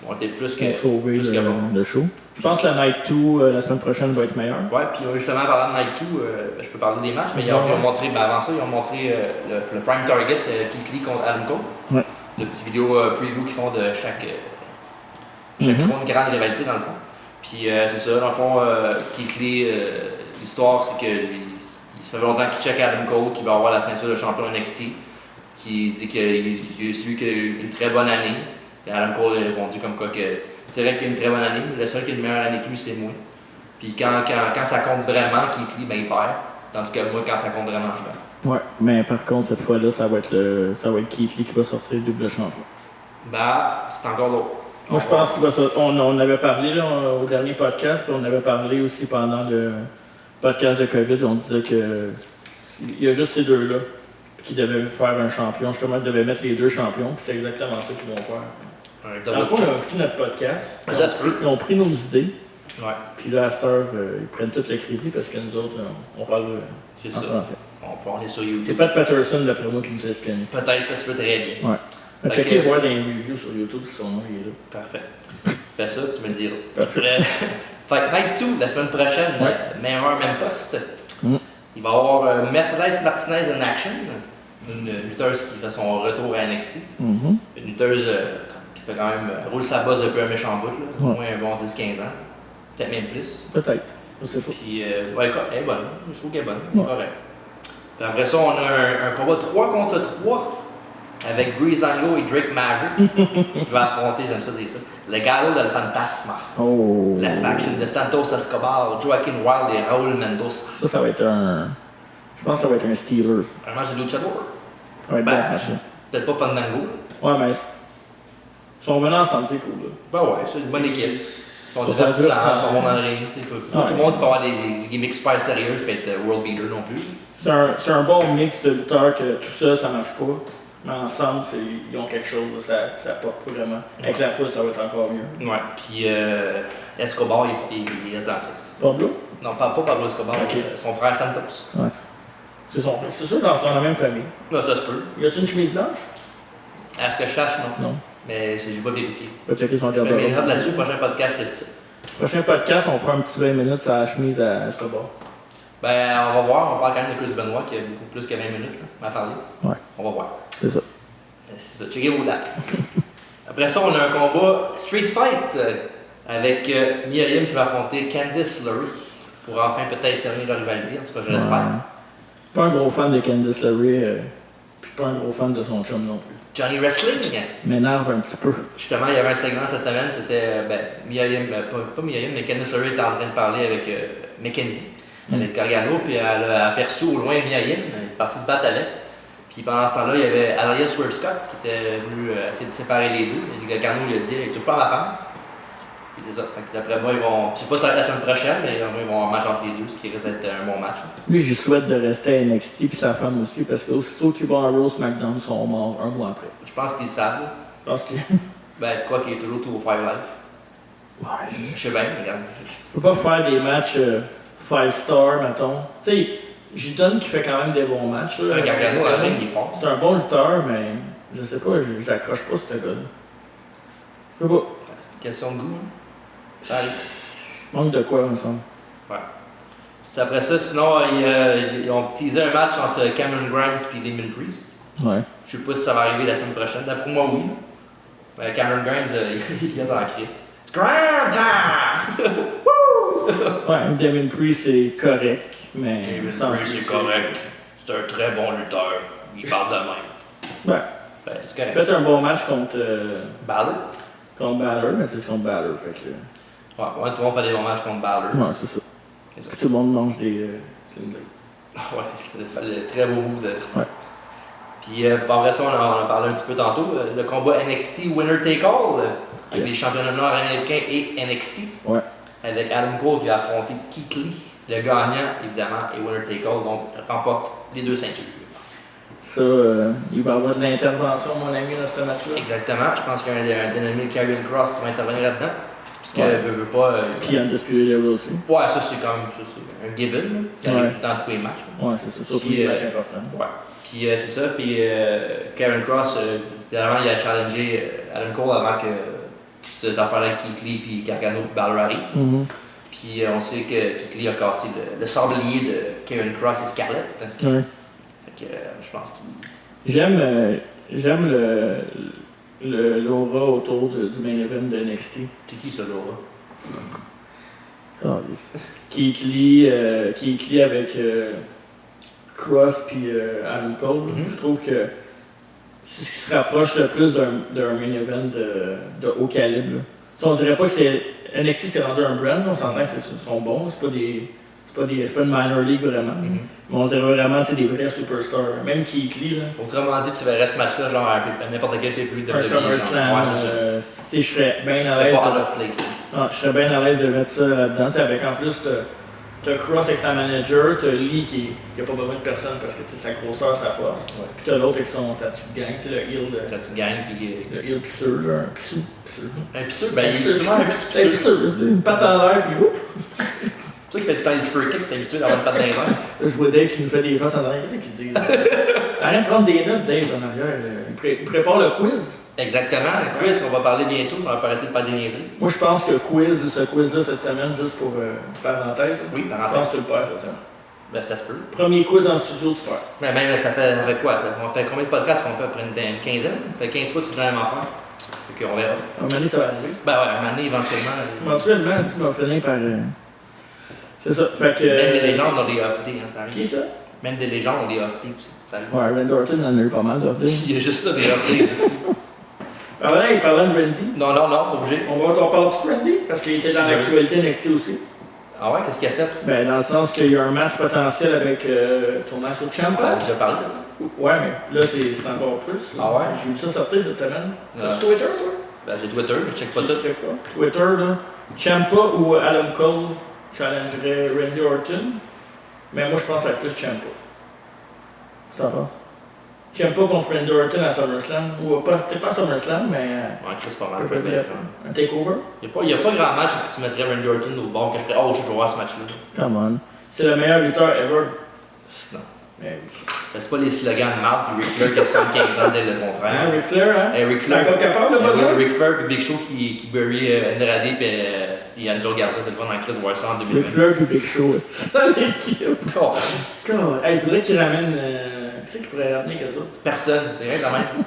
ont été plus que sauvé bon. Le show. Je pense que la Night 2 la semaine prochaine va être meilleure. Ouais, puis justement, parlant de Night 2, je peux parler des matchs, mais ils ont montré, avant ça, ils ont montré le Prime Target Keith Lee contre Adam Cole. Ouais. Le petit vidéo preview qu'ils font de chaque grande rivalité dans le fond. Puis c'est ça, dans le fond, Keith Lee, l'histoire c'est que ça fait longtemps qu'il check Adam Cole, qui va avoir la ceinture de champion NXT, qui dit qu'il a celui qui a eu une très bonne année. Et Adam Cole a répondu comme quoi que c'est vrai qu'il a une très bonne année, mais le seul qui a une meilleure année que lui, c'est moi. Puis quand ça compte vraiment, Keith Lee, ben il perd. Tandis que moi, quand ça compte vraiment, je gagne. Ouais, mais par contre, cette fois-là, ça va être Keith Lee qui va sortir double champion. Bah, c'est encore d'autres. Moi, je pense qu'il va sortir. On avait parlé là, au dernier podcast, puis on avait parlé aussi pendant le podcast de COVID. On disait que il y a juste ces deux-là qui devaient faire un champion. Justement, ils devaient mettre les deux champions, puis c'est exactement ça qu'ils vont faire. Dans le fond, ils ont écouté notre podcast. Ça se peut. Ils ont pris nos idées. Ouais. Puis là, à cette heure, ils prennent tout le crédit parce que nous autres, on parle c'est en ça. français. On est sur YouTube. C'est Pat Patterson, d'après moi, qui nous a espionné. Peut-être, ça se peut très bien. Ouais. Checker voir des reviews sur YouTube si son nom est là. Parfait. Fais ça, tu me le diras. Parfait. Fait que Night 2, la semaine prochaine, même heure, même poste. Il va y avoir Mercedes Martinez in action, une lutteuse qui fait son retour à NXT. Une lutteuse qui fait quand même roule sa bosse depuis un méchant bout, là, au moins un bon 10-15 ans. Peut-être même plus. Peut-être. Je sais pas. Puis, ouais, elle est bonne. Je trouve qu'elle est bonne. Correct. Puis après ça, on a un combat 3 contre 3 avec Breezango et Drake Maverick qui va affronter, j'aime ça dire ça, le Gallo del Fantasma. Oh. La faction de Santos Escobar, Joaquin Wilde et Raúl Mendoza. Ça va être un. Je pense que ça va être un Steelers. Un match de luchador. Ouais, peut-être pas Fandango. Ouais, mais ils sont venus ensemble, c'est cool. Là. Ben ouais, c'est une bonne équipe. Ils sont divertissants, ils sont bons dans le ring. Tout le monde peut avoir des gimmicks super sérieuses et être world beater non plus. C'est un bon mix de lutteurs que tout ça, ça marche pas. Mais ensemble, ils ont quelque chose, ça pop vraiment. Avec la foule, ça va être encore mieux. Ouais, puis Escobar, il est en crise. Pablo? Non, pas Pablo Escobar, son frère Santos. Ouais. C'est sûr qu'ils sont dans la même famille. Non, ça se peut. Y a-t-il une chemise blanche? À ce que je sache, non. Non. Mais j'ai pas vérifié. On peut checker son Je fais garde-robe. mes notes là-dessus, prochain podcast, je te dis ça. Prochain podcast, on prend un petit 20 minutes sur la chemise à Escobar. Ben, on va voir. On parle quand même de Chris Benoit qui a beaucoup plus que 20 minutes là, à parler. Ouais. On va voir. C'est ça. C'est ça. Checkez vos dates. Après ça, on a un combat Street Fight avec Mia Yim qui va affronter Candice LeRae pour enfin peut-être terminer leur rivalité. En tout cas, je l'espère. Pas un gros fan de Candice LeRae. suis pas un gros fan de son chum non plus. Johnny Wrestling. M'énerve un petit peu. Justement, il y avait un segment cette semaine, c'était pas Mia Yim, mais Candice LeRae était en train de parler avec Mackenzie, avec Gargano, puis elle a aperçu au loin Mia Yim, elle est partie se battre avec. Puis pendant ce temps-là, il y avait Aria Swerve Scott qui était venu essayer de séparer les deux. Et Gargano lui a dit il touche pas à ma femme. Puis c'est ça. D'après moi, ils vont. Je sais pas si ça va être la semaine prochaine, mais ils vont en match entre les deux, ce qui risque d'être un bon match. Lui, je lui souhaite de rester à NXT, puis sa femme aussi, parce qu'aussitôt qu'ils vont à Raw SmackDown, ils sont morts un mois après. Je pense qu'ils savent. Parce que. Ben, quoi qu'il est toujours 205 live. Ouais. Je sais bien, mais regarde. Tu peux pas faire des matchs 5 stars, mettons. Tu sais, j'y donne qui fait quand même des bons matchs. Un Gargano à la ring, il est fort. C'est un bon lutteur, mais je sais pas, j'accroche pas ce gars-là. Je sais pas. C'est une question de goût. Hein. Ça arrive. Manque de quoi, il me semble. Ouais. Puis après ça, sinon, ils ont teasé un match entre Cameron Grimes et Damien Priest. Ouais. Je sais pas si ça va arriver la semaine prochaine. D'après moi, oui. Mais Cameron Grimes, il est dans la crise. Grand time! Ouais, Damien Priest, c'est correct, mais. Damien Priest, c'est correct. C'est un très bon lutteur. Il parle de même. Ouais. Ben, c'est correct. Peut-être un bon match contre. Balor? Contre Balor, mais c'est contre Balor, fait que. Ouais, tout le monde fait des bons matchs contre Balor. Ouais, c'est ça. C'est ça. Puis tout le monde mange des Slim Blade. Ouais, c'est le très beau move de. Ouais. Puis après ça, on en a parlé un petit peu tantôt. Le combat NXT Winner Take All avec les championnats nord-américains et NXT. Ouais. Avec Adam Cole qui a affronté Keith Lee. Le gagnant, évidemment, et Winner Take All, donc remporte les deux ceintures. Ça, il va y avoir de l'intervention, mon ami, dans ce match-là. Exactement. Je pense qu'il y a un dénommé Karrion Kross qui va intervenir là-dedans. Parce Ouais. qu'elle veut pas. Puis Undisputed Era aussi. Ouais, ça c'est quand même ça, c'est un given. Là. Ça arrive Ouais. tout le temps à tous les matchs. Ouais, c'est ça. Surtout Puis, les matchs importants. Ouais. Puis c'est ça. Puis Karrion Kross, évidemment, il a challengé Adam Cole avant que cette affaire-là avec Keith Lee, puis Gargano, puis Balor arrive. Mm-hmm. Puis on sait que Keith Lee a cassé le sablier de Karrion Kross et Scarlett. Ouais. Fait que je pense qu'il. J'aime l'aura autour du main event de NXT. C'est qui ça, Laura? Oh, Keith Lee avec Cross puis Adam Cole. Mm-hmm. Je trouve que c'est ce qui se rapproche le plus d'un main event de haut calibre. Là. On dirait pas que c'est. NXT c'est rendu un brand, on s'entend que ils sont bons, c'est pas une minor league vraiment. Mm-hmm. Mais on dirait vraiment des vrais superstars. Même Keith Lee. Là. Autrement dit, tu verrais ce match-là genre à n'importe quel pay-per-view de Un SummerSlam. Ouais, c'est ça. Je serais bien à C'est l'aise. pas out of place. Je serais bien à l'aise de mettre ça là-dedans. T'sais, avec en plus, t'as Cross avec sa manager, t'as Lee qui a pas besoin de personne parce que sa grosseur, sa force. Ouais. Puis t'as l'autre avec sa petite gang, le heel. La petite gang, puis. Le heel pisseux, là, un pissou. Un pisseux, ben il est souvent un C'est pisseux. pisseux, c'est une patte en l'air, puis oups. C'est toi qui fais tout le temps les super kicks, t'es habitué d'avoir une patte dans les airs. Je vois Dave qui nous fait des faces en arrière. Qu'est-ce qu'ils disent? Arrête de prendre des notes, Dave, en arrière. Il prépare le quiz. Exactement, le quiz qu'on va parler bientôt, ça va pas arrêter de faire des niaiseries. Moi, je pense que ce quiz-là cette semaine, juste pour parenthèse. Là, Oui, je pense parenthèse. que tu le perds cette semaine. Ben ça se peut. Premier quiz en studio, tu perds. Mais même ça fait quoi? On fait combien de podcasts qu'on fait après une quinzaine? Ça fait 15 fois que tu dis la même affaire. Fait qu'on verra. À un moment donné, ça va arriver. Ben ouais, à un moment donné, éventuellement. Éventuellement, si tu m'as fini par. C'est ça. Fait que. Même des légendes ont des off-day, hein, ça arrive. Qui ça? Même des légendes ont des off-day aussi. Ça arrive. Ouais, Randy Orton en a eu pas mal d'ordres. Il y a juste ça, des off-days aussi. Il parlait de Randy. Non, pas obligé. On parle-tu de Randy? Parce qu'il était dans l'actualité NXT aussi. Ah ouais, qu'est-ce qu'il a fait? Ben, dans le sens qu'il y a un match potentiel avec Tommaso On a Ciampa. déjà parlé de ça. Ouais, mais là, c'est encore plus. Là. Ah ouais? J'ai vu ça sortir cette semaine. Ah, T'as-tu Twitter, toi? Ben j'ai Twitter, mais je check pas Tu tout. check pas. Twitter, là. Ciampa ou Adam Cole challengerait Randy Orton. Mais moi, je pense à plus Ciampa. Ça va. Ciampa contre Randy Orton à SummerSlam. Ou peut-être pas SummerSlam, mais. Ouais, Chris, pas mal, peut être. Un takeover. Il y a pas grand match que tu mettrais Randy Orton au bord que je ferais. Oh, je vais voir ce match-là. Come on. C'est le meilleur lutteur ever. Non. Mais oui. C'est pas les slogans de marque, puis Ric Flair qui a 75 ans dès le contraire. Hein, Ric Flair, hein? Ric T'es Flair. encore capable, le bonhomme? Ric Flair et Big Show qui bury Andrade et Angel Garza, c'est le fun dans Chris voir ça en 2020. Ric Flair et Big Show, c'est ça l'équipe. Oh, Il faudrait qu'il ramène. Qui c'est qui pourrait ramener qu'eux autres? personne, c'est rien quand même.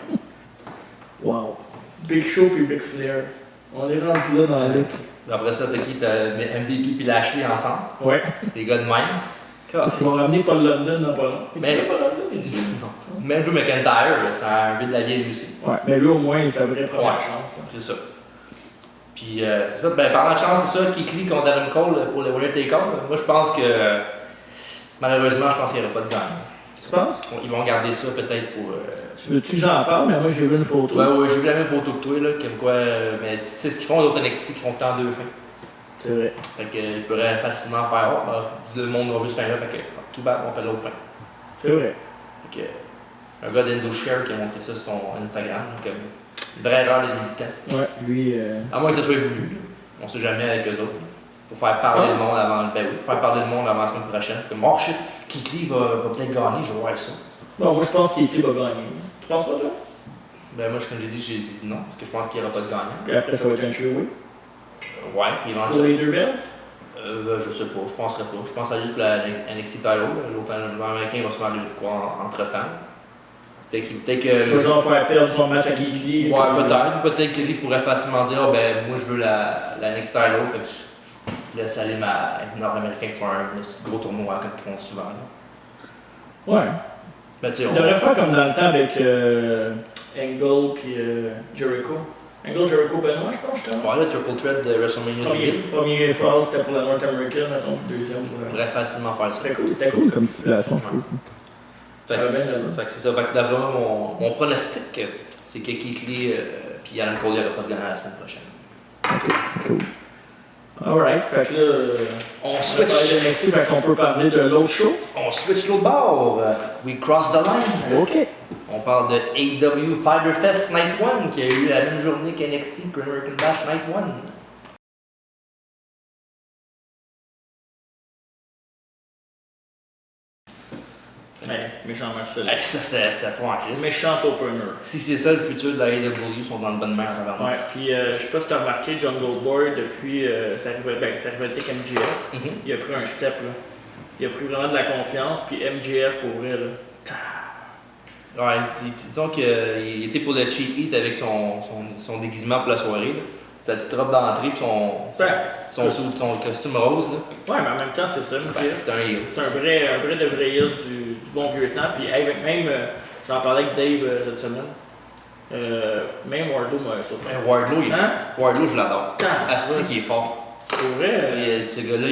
Wow. Big Show et Big Flair. On est rendu là dans la lutte. Après ça, t'as qui? T'as MVP et Lashley ensemble. Ouais. Des gars de même. Ils vont ramener Paul London dans pas long. Mais- Paul London? Non. Même Drew McIntyre, c'est un vieux de la vieille aussi. Ouais, mais lui, au moins, il sa vraie première chance. C'est ça. Puis, c'est ça. Ben, parlant de chance, c'est ça, Keith Lee contre Adam Cole pour le Winner Take All. Moi, je pense que, malheureusement, je pense qu'il n'y aura pas de gagnant. Tu penses? Ils vont garder ça peut-être pour. Tu j'en parle, mais moi, j'ai vu une photo. Ouais, j'ai vu la même photo que toi, là, comme quoi. Mais tu sais ce qu'ils font, les autres NXT, qui font tant deux fins. C'est vrai. Fait qu'ils pourraient facilement faire, le monde va juste faire là, fait que, tout bas, on fait l'autre fin. C'est vrai. Fait que, un gars d'Endoshare qui a montré ça sur son Instagram, comme une vraie erreur de débutant. Ouais, lui. À moins que ça soit voulu, on sait jamais avec eux autres. Pour faire parler le monde avant. Ben oui, faire parler le monde avant la semaine prochaine. Comme, oh shit, Keith Lee va peut-être gagner, je vais voir ça. Bon, moi je pense que Keith Lee va gagner. Tu penses pas, toi? Ben moi, comme j'ai dit non, parce que je pense qu'il n'y aura pas de gagnant. Et après, ça va être un show, oui. Ouais, puis éventuellement. Pour les deux belts? Je sais pas, je penserais pas. Je pense à juste pour la NXT title. L'autre américain va se faire de quoi entre-temps. Peut-être que. Genre faire perdre son match à Keith Lee. Ouais, peut-être. Peut-être que lui pourrait facilement dire, oh, ben moi je veux la NXT title, fait que je laisse aller ma nord-américain qui font un gros tournoi comme ils font souvent. Là. Ouais. Ben, il devrait faire comme dans le temps avec Angle puis Jericho. Angle, Jericho, Benoit, je pense, justement. Ouais, le Triple Threat de WrestleMania. Premier phase, c'était pour la North American, mettons, deuxième pour la. Il pourrait facilement faire ça. C'était cool comme stipulation, je trouve. Fait que c'est ça. Fait que d'après moi, mon pronostic, c'est que Keith Lee et Adam Cole n'aura pas de gagnant la semaine prochaine. Ok, cool. Alright, fait que là, on switch. Fait qu'on peut parler de l'autre show. On switch l'autre bord. We cross the line. Ok. On parle de AEW Fighter Fest Night 1 qui a eu la même journée qu'NXT Great American Bash Night 1. Ouais, méchant match ça. Ça, c'était pas en crise. Méchant opener. Si c'est ça le futur de la AEW, ils sont dans le bonne merde avant. Ouais, puis je sais pas si tu as remarqué, Jungle Boy, depuis sa rivalité avec MJF, il a pris un step là. Il a pris vraiment de la confiance, puis MJF pour vrai là. Ouais, disons qu'il était pour le cheat eat avec son déguisement pour la soirée. Là. Sa petite robe d'entrée puis son costume rose. Là. Ouais, mais en même temps, c'est ça, MJF. C'est un heel. C'est un vrai de vrai heel du bon vieux temps. Puis même, j'en parlais avec Dave cette semaine. Même Wardlow m'a surpris. Wardlow, je l'adore. Asti qui est fort. Pour vrai. Ce gars-là,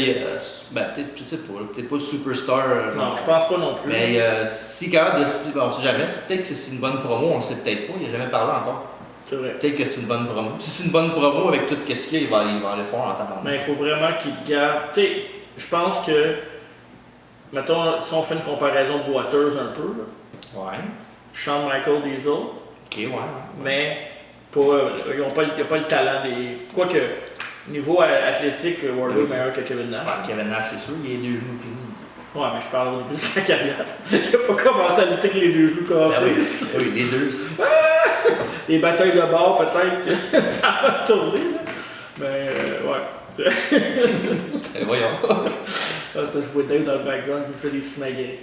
peut-être, je sais pas, peut-être pas superstar. Non, je pense pas non plus. Mais si capable de. On sait jamais, peut-être que c'est une bonne promo, on le sait peut-être pas, il a jamais parlé encore. C'est vrai. Peut-être que c'est une bonne promo. Si c'est une bonne promo avec tout ce qu'il y a, il va aller fort en tabarnak. Mais il faut vraiment qu'il garde. Tu sais, je pense que. Mettons, si on fait une comparaison boiteuse un peu, là. Ouais. Shawn Michael Diesel. Ok, ouais. Mais pas, il n'y a pas le talent des. Quoique. Niveau athlétique, Wardlow est meilleur que Kevin Nash. Kevin Nash, c'est sûr, il a les deux genoux finis. Ouais, mais je parle au début de sa carrière. Il n'a pas commencé à lutter avec les deux genoux cassés. Oui, les deux. Des batailles de bord, peut-être que ça va tourner. Là. Mais, ouais. Voyons. Parce que je vois Dave dans le background qui me fait des simagrées.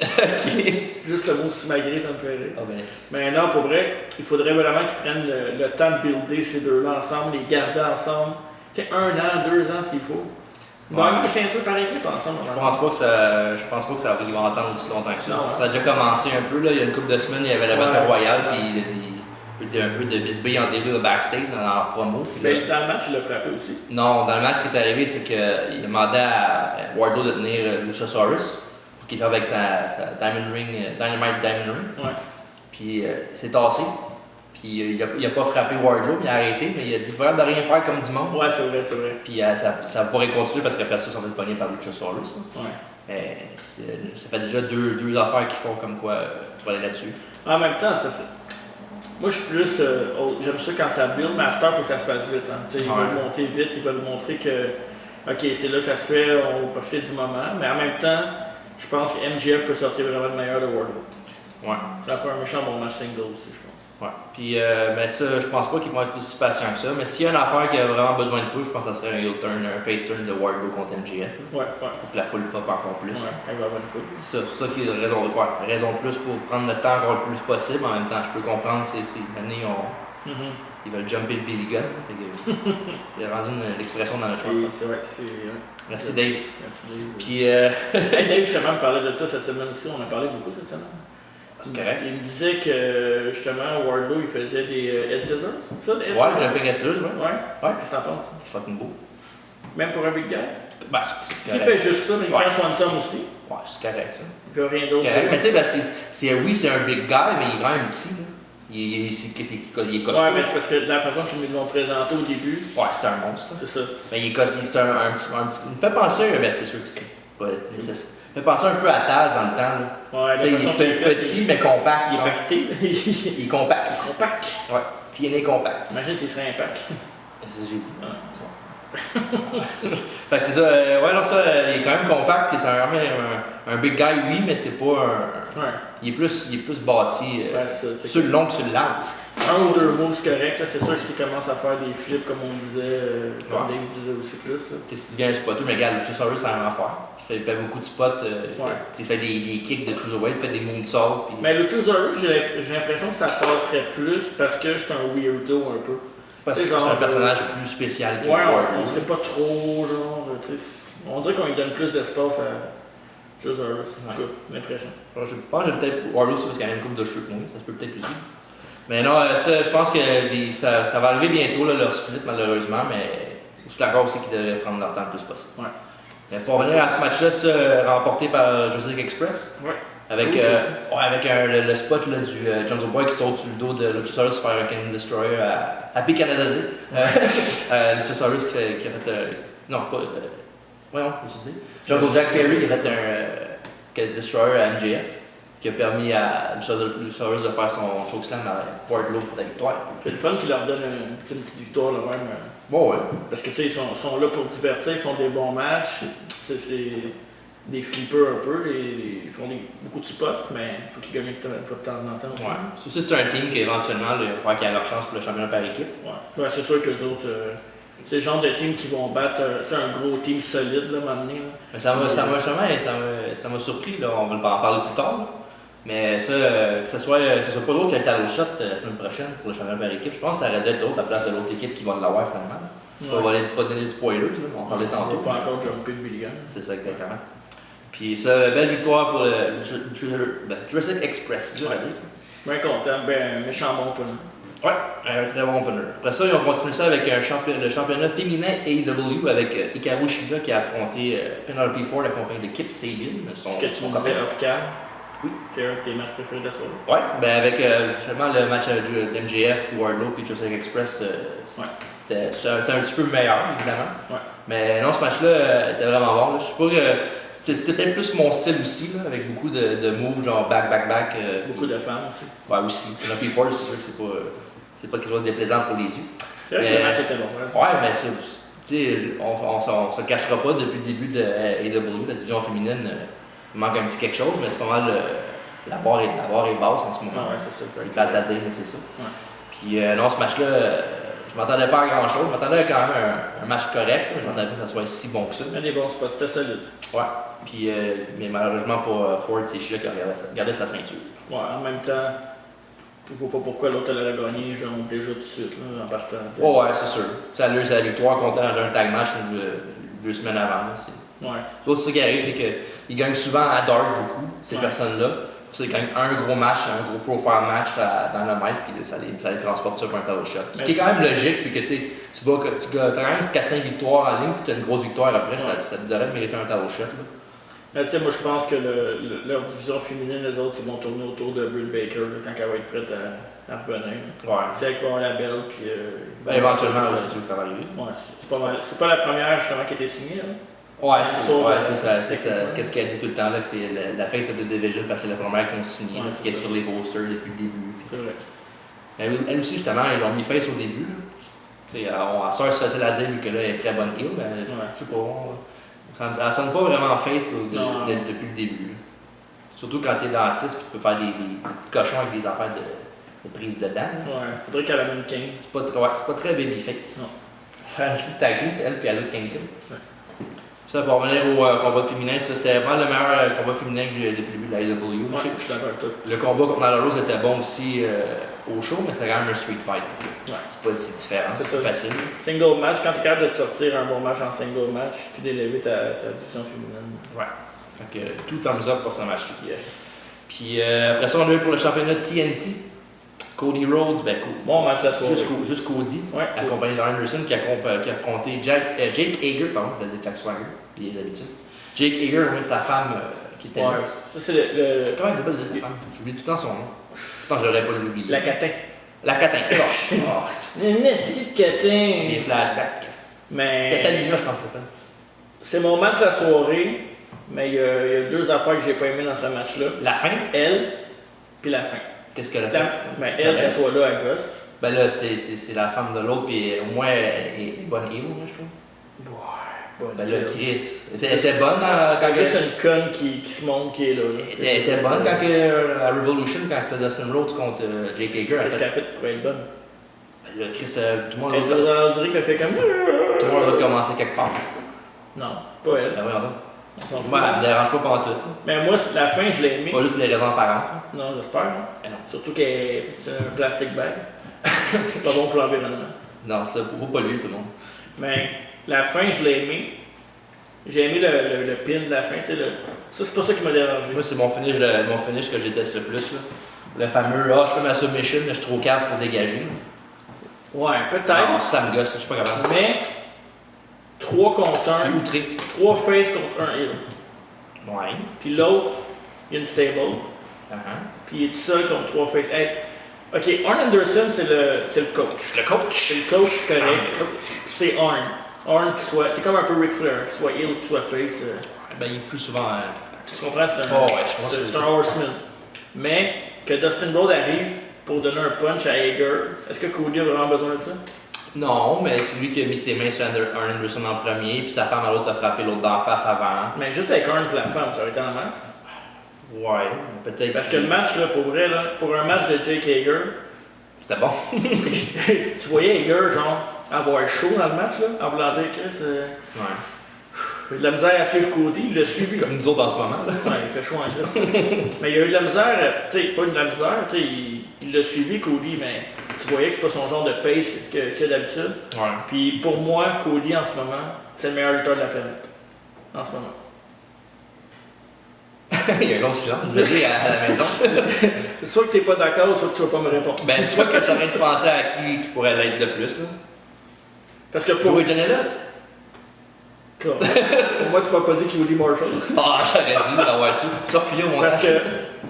Juste le mot simagré, ça me fait rire. Oh, ben. Mais non, pour vrai, il faudrait vraiment qu'ils prennent le temps de builder ces deux-là ensemble, les garder ensemble. C'est 1 an, 2 ans s'il faut. Ils vont avoir des ceintures par équipe ensemble. Je pense pas que ça va attendre aussi longtemps que ça. Non, ça a déjà commencé un peu, là. Il y a une couple de semaines, il y avait la Battle Royale, puis il a dit un peu de bisbille entre les deux backstage dans leur promo. Mais dans le match, il l'a frappé aussi. Non, dans le match, ce qui est arrivé, c'est qu'il a demandé à Wardlow de tenir Luchasaurus pour qu'il fasse avec sa Dynamite Diamond Ring. Ouais. Puis il s'est tassé. Puis il a pas frappé Wardlow, il a arrêté, mais il a dit vraiment de rien faire comme du monde. Ouais, c'est vrai. Puis ça pourrait continuer parce qu'après ça, ils sont fait pogner par Luchasaurus. Ouais. Mais ça fait déjà deux affaires qui font comme quoi pour aller là-dessus. En même temps, ça c'est. Moi, je suis plus. J'aime ça quand ça build, mais à cette heure, il faut que ça se fasse vite. Hein. Ils veulent monter vite, ils veulent montrer que. Ok, c'est là que ça se fait, on va profiter du moment. Mais en même temps, je pense que MJF peut sortir vraiment le meilleur de Wardlow. Ouais. Ça fait un méchant bon match single aussi, je pense. Ouais. Puis, ben ça, je pense pas qu'ils vont être aussi patients que ça. Mais s'il y a une affaire qui a vraiment besoin de foule, je pense que ça serait un heel turn, un face turn de Wardlow contre MJF. Ouais. Pour que la foule pop encore plus. Ouais, il va y avoir une foule. C'est ça qui est raison de quoi. Raison de plus pour prendre le temps encore le plus possible. En même temps, je peux comprendre, l'année, ils veulent jumper le Billy Gunn. C'est rendu l'expression dans notre choix. C'est vrai, Merci Dave. Merci Dave. Puis, Dave, justement, me parlait de ça cette semaine aussi. On a parlé beaucoup cette semaine. C'est correct. Il me disait que justement, Wardlow il faisait des head scissors. C'est ça, des head Ouais, scissors? jumping head scissors, ouais. Ouais. Qu'est-ce que t'en penses? C'est fucking beau. Même pour un big guy? Ben, S'il fait juste ça, mais il fait un swanton aussi. Ouais, c'est correct ça. Il n'y a rien d'autre. C'est correct. Mais tu sais, ben, oui, c'est un big guy, mais il est quand même petit. Là. Il est costaud. Ouais, mais c'est parce que de la façon qu'ils nous l'ont présenté au début. Ouais, c'est un monstre. C'est ça. Mais il est costaud. C'est un petit. Il me fait penser, ben, c'est sûr que c'est pas nécessaire. Il me fait penser un peu à Taz dans le temps. Là. Ouais, il est petit, mais compact. Il est pacté. Il est compact. Compact. Ouais, TNA compact. Imagine s'il serait impact. C'est ce que j'ai dit. Ouais. Fait que c'est ça, ouais, non, ça, il est quand même compact, c'est un big guy, oui, mais c'est pas un. Ouais. Il est plus bâti ouais, sur le long que sur le large. Un ou deux mots, c'est correct, là, c'est sûr que s'il commence à faire des flips, comme on disait, comme Dave disait aussi plus. C'est bien un spotter, mais regarde, Luchasaurus, ça en faire. Il fait beaucoup de spots, il fait des kicks de cruiserweight, il fait des moonsaults. Puis... Mais Luchasaurus, j'ai l'impression que ça passerait plus parce que c'est un weirdo un peu. Parce que c'est un personnage plus spécial que on sait pas trop, genre, on dirait qu'on lui donne plus d'espace à Luchasaurus, en tout cas, l'impression. Je pense que j'ai peut-être Warlow, c'est parce qu'il y a une coupe de cheveux, ça se peut peut-être aussi. Mais non, ça, je pense que ça va arriver bientôt, là, leur split, malheureusement, mais je suis d'accord aussi qu'ils devraient prendre leur temps le plus possible. Ouais. Mais pour revenir à ce match-là, remporté par Jurassic Express, ouais. Avec, le spot là, du Jungle Boy qui saute sur le dos de Luchasaurus pour faire un Canadian Destroyer à Happy Canada Day. Luchasaurus qui a fait non, pas. Voyons, je dis. Jungle Jack Perry qui a fait un Canadian Destroyer à MJF. Ce qui a permis à Luchasaurus de faire son chokeslam à Wardlow pour la victoire. C'est le fun qui leur donne une petite victoire là même. Bon, ouais. Parce que tu sais, ils sont là pour divertir, ils font des bons matchs. C'est des flippers un peu, ils font beaucoup de spots, mais il faut qu'ils gagnent une fois de temps en temps aussi. Ouais. C'est aussi un team qui éventuellement va qu'il y a leur chance pour le championnat par équipe. Ouais, c'est sûr que les autres, c'est le genre de team qui vont battre un gros team solide là, maintenant. Mais ça m'a surpris, là, on va en parler plus tard. Là. Mais ça, que ce soit pas l'autre qui a le title shot la semaine prochaine pour le championnat par équipe, je pense que ça aurait dû être l'autre à la place de l'autre équipe qui va l'avoir finalement. Ouais. On va pas donner de spoilers, là, on va en parler tantôt. On va pas encore jumper de Billy Gunn. C'est ça, exactement. Puis ça, belle victoire pour Jurassic Express, dur à dire ça. Bien content, méchant bon opener. Ouais, un très bon opener. Après ça, ils ont continué ça avec le championnat féminin AEW avec Hikaru Shida qui a affronté Penelope Ford accompagné de Kip Sabian. Ce que tu me disais off-cam. Oui. C'est un de tes matchs préférés de la soirée. Ouais, ben avec justement le match de MJF, Wardlow et Jurassic Express, c'était un petit peu meilleur, évidemment. Ouais. Mais non, ce match-là était vraiment bon. Là. Je sais pas que c'était peut-être plus mon style aussi, là, avec beaucoup de moves, genre back. Beaucoup de femmes aussi. Ouais, aussi. Penelope Ford, c'est sûr que c'est pas quelque chose de déplaisant pour les yeux. C'est vrai que le match était bon. Ouais, mais tu sais, on se cachera pas depuis le début de AEW, la division féminine. Il manque un petit quelque chose, mais c'est pas mal. La barre est basse en ce moment. Ouais, c'est ça. C'est plate à dire, mais c'est ça. Ouais. Puis non, ce match-là, je m'attendais pas à grand-chose. Je m'attendais quand même à un match correct. Je m'attendais pas que ça soit si bon que ça. Mais des bons spots, c'était solide. Ouais. Puis, mais malheureusement pour Ford, c'est Shida qui a gardé sa ceinture. Ouais, en même temps, je vois pas pourquoi l'autre elle aurait gagné genre, déjà tout de suite là, en partant. Oh, ouais, c'est sûr. Ça a eu sa victoire contre un tag match 2 semaines avant. Là, ouais. C'est ce qui arrive, c'est qu'ils gagnent souvent à dark beaucoup, ces personnes-là. Ils gagnent un gros match, un gros profile match dans le match, puis ça les transporte sur un title shot. Ce qui est quand même logique, puis que tu as quand même 4-5 victoires en ligne, puis tu as une grosse victoire après, ça te devrait mériter un title shot. Là. Mais tu sais, moi je pense que leur division féminine, les autres, ils vont tourner autour de Britt Baker là, quand elle va être prête à revenir. Ouais. C'est elle qui va avoir la belle, puis. Éventuellement, c'est sûr que ça va arriver. Ouais, c'est pas la première justement qui a été signée. Hein? Ouais, c'est ça. Qu'est-ce qu'elle dit tout le temps là, que c'est la face of the division parce que c'est la première qu'ils ont signée, qui est sur les posters depuis le début. C'est vrai. Elle aussi, justement, ils l'ont mis face au début. À ça, c'est facile à dire vu que là, elle est très bonne heel, mais je sais pas. Elle sonne pas vraiment face depuis le début. Surtout quand t'es dentiste et tu peux faire des cochons avec des affaires de prise de dents. Ouais, faudrait qu'elle amène King. C'est pas très babyface. Non. C'est un site tag team, c'est elle puis elle a King. Ça, pour revenir au combat féminin, c'était vraiment le meilleur combat féminin que j'ai depuis le début de la AEW. Ouais, je suis d'accord avec toi. Le combat contre Nyla Rose était bon aussi au show, mais c'est quand même un street fight. Ouais. C'est pas si différent, c'est facile. Single match, quand tu es capable de te sortir un bon match en single match, puis d'élever ta division féminine. Ouais. Fait que tout thumbs up pour ce match-là. Yes. Puis après ça, on a eu pour le championnat TNT. Cody Rhodes, bon match de la soirée. Juste Cody, ouais, accompagné d'Anderson qui a affronté Jake Hager, pardon, je vais dire Jack Swagger, les habitudes. Jake Hager, sa femme qui était là. Ça, c'est le. Comment elle s'appelle sa femme? J'oublie tout le temps son nom. Pourtant, je l'aurais pas l'oublié. La Catin. La Catin, c'est bon. Une petite Catin. Les flashbacks. Mais. Catalina, je pense que c'est ça. C'est mon match de la soirée, mais il y a deux affaires que j'ai pas aimées dans ce match-là. La fin? Elle, puis la fin. Qu'est-ce qu'elle a fait? Elle, qu'elle soit là, elle gosse. Ben là, c'est la femme de l'autre, puis au moins, elle est bonne heel, je trouve. Ouais, bonne. Ben là, Chris. Elle était bonne quand c'est juste une conne qui se montre, qui est là. Elle était bonne quand à Revolution, quand c'était Dustin Rhodes contre Jake Hager. Qu'est-ce qu'elle a fait pour être bonne? Ben là, Chris, tout le monde elle fait comme. Tout le monde va commencer quelque part. Non, pas elle. Ben voyons donc. Moi, elle me dérange pas pendant tout. Mais moi, la fin, je l'ai aimée. Pas juste pour les raisons apparentes. Non, j'espère. Ben non. Surtout que c'est un plastic bag. C'est pas bon pour l'environnement. Non, ça faut pas polluer tout le monde. Mais la fin, je l'ai aimé. J'ai aimé le pin de la fin. Ça, c'est pas ça qui m'a dérangé. Moi, c'est mon finish que j'ai testé le plus. Là. Le fameux je fais ma submission, mais je suis trop calme pour dégager. Ouais, peut-être. Non, ça me gosse, je suis pas capable. Mais 3 contre 1. Je suis outré. 3 face contre 1 heel. Ouais. Puis l'autre, il y a une stable. Puis il est tout seul contre 3 face. Hey. Ok, Arn Anderson, c'est le coach. Le coach? C'est le coach, c'est correct. C'est Arn. Arn qui soit. C'est comme un peu Ric Flair, qu'il soit heel ou qu'il soit face. Ben, il est plus souvent. Tu comprends? C'est un horseman. Mais que Dustin Rhodes arrive pour donner un punch à Hager, est-ce que Cody a vraiment besoin de ça? Non, mais c'est lui qui a mis ses mains sur Arn Anderson en premier, puis sa femme à l'autre a frappé l'autre d'en face avant. Mais juste avec Arn et la femme, ça aurait été en masse. Ouais, peut-être. Parce que le match, là, pour vrai, là, pour un match de Jake Hager, c'était bon. tu voyais Hager, genre, avoir chaud dans le match, là, en voulant dire, Chris. Ouais. Il a eu de la misère à suivre Cody, il l'a suivi. Comme nous autres en ce moment. Là. Ouais, il fait chaud en Chris. Mais il a eu de la misère, tu sais, pas de la misère, tu sais, il l'a suivi, Cody, mais tu voyais que c'est pas son genre de pace qu'il a d'habitude. Ouais. Puis pour moi, Cody en ce moment, c'est le meilleur lutteur de la planète. En ce moment. Il y a un long silence, je veux dire, à la maison. C'est soit que t'es pas d'accord, soit que tu vas pas me répondre. Ben, soit que j'arrête de penser à qui pourrait l'être de plus. Là. Parce que pour. Joey Janela? Pour moi, tu m'as pas dit Cody Marshall. Ah, j'aurais dû l'avoir su. Tu reculé au montage. Parce que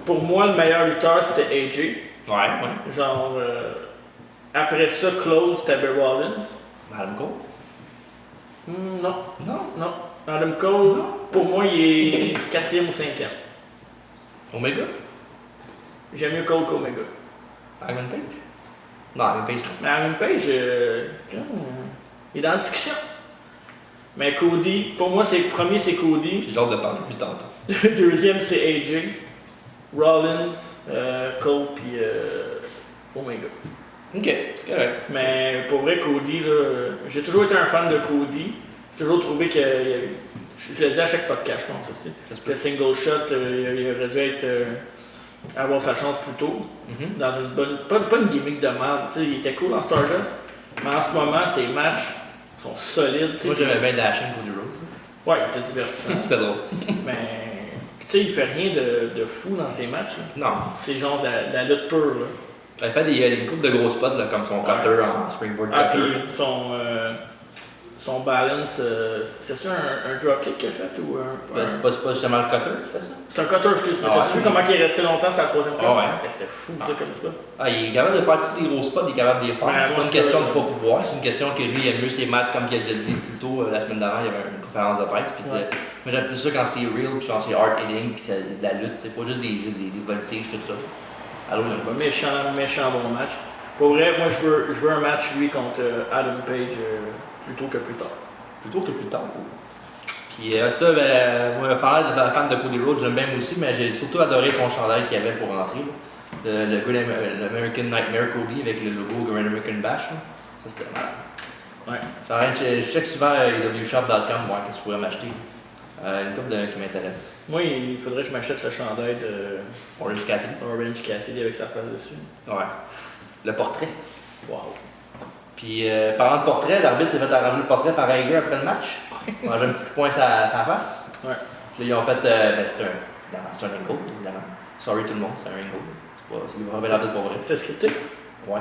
pour moi, le meilleur lutteur, c'était AJ. Ouais. Genre, après ça, Close, c'était Barry Rollins. Adam Cole? Non. Adam Cole, pour moi, il est 4e ou 5e. Omega? J'aime mieux Cole qu'Omega. Iron Page? Non, Iron Page non. Mais Adam Page, il est dans la discussion. Mais Cody, pour moi, premier c'est Cody. J'ai hâte de parler plus tantôt. Deuxième c'est AJ. Rollins, Cole, puis Omega. Ok, c'est correct. Mais pour vrai, Cody, là, j'ai toujours été un fan de Cody. J'ai toujours trouvé que. Je le dis à chaque podcast, je pense aussi. Que single shot, il aurait dû avoir sa chance plus tôt. Dans une bonne. Pas une gimmick de merde. Il était cool en Stardust. Mais en ce moment, ses matchs sont solides. Moi, j'aimais bien Dashing Cody Rhodes. Ouais, il était divertissant. C'était drôle. Mais. Tu sais, il fait rien de fou dans ses matchs. Là. Non. C'est genre de la lutte pure. Là. Il fait des coupes de gros spots, là, comme son cutter en springboard cutter. Puis son balance, c'est ça un dropkick qu'il a fait ou un. Ben, c'est pas justement le cutter qui fait ça? C'est un cutter, excuse-moi. T'as vu comment il est resté longtemps sur la troisième corde? Ouais. C'était fou ça comme ça. Ah, il est capable de faire tous les gros spots, il est capable de les faire. C'est pas une question de pas pouvoir, c'est une question que lui il aime mieux ses matchs comme il a dit plus tôt la semaine d'avant, il y avait une conférence de presse. Puis il disait, moi j'aime plus ça quand c'est real, puis quand c'est hard hitting, puis c'est de la lutte, c'est pas juste des voltiges, tout ça. Allô, même pas. Méchant bon match. Pour vrai, moi je veux un match lui contre Adam Page plus tôt que plus tard. Plutôt que plus tard. Puis ça, ben, moi, parlant de fan de Cody Rhodes, j'aime bien aussi, mais j'ai surtout adoré son chandail qu'il avait pour rentrer. Le American Nightmare Cody avec le logo Grand American Bash. Là. Ça, c'était malade. Ouais. Je check souvent EWShop.com, voir qu'est-ce que je pourrais m'acheter. Une coupe qui m'intéresse. Moi, il faudrait que je m'achète le chandail de Orange Cassidy avec sa face dessus. Ouais. Le portrait. Wow. Puis, parlant de portrait, l'arbitre s'est fait arranger le portrait par Hager après le match. On a un petit coup de poing sur sa face. Ouais. Puis là, ils ont fait. C'est un ankle, évidemment. Sorry tout le monde, c'est un angle. C'est vraiment la tête pour vrai. C'est scripté? Ouais.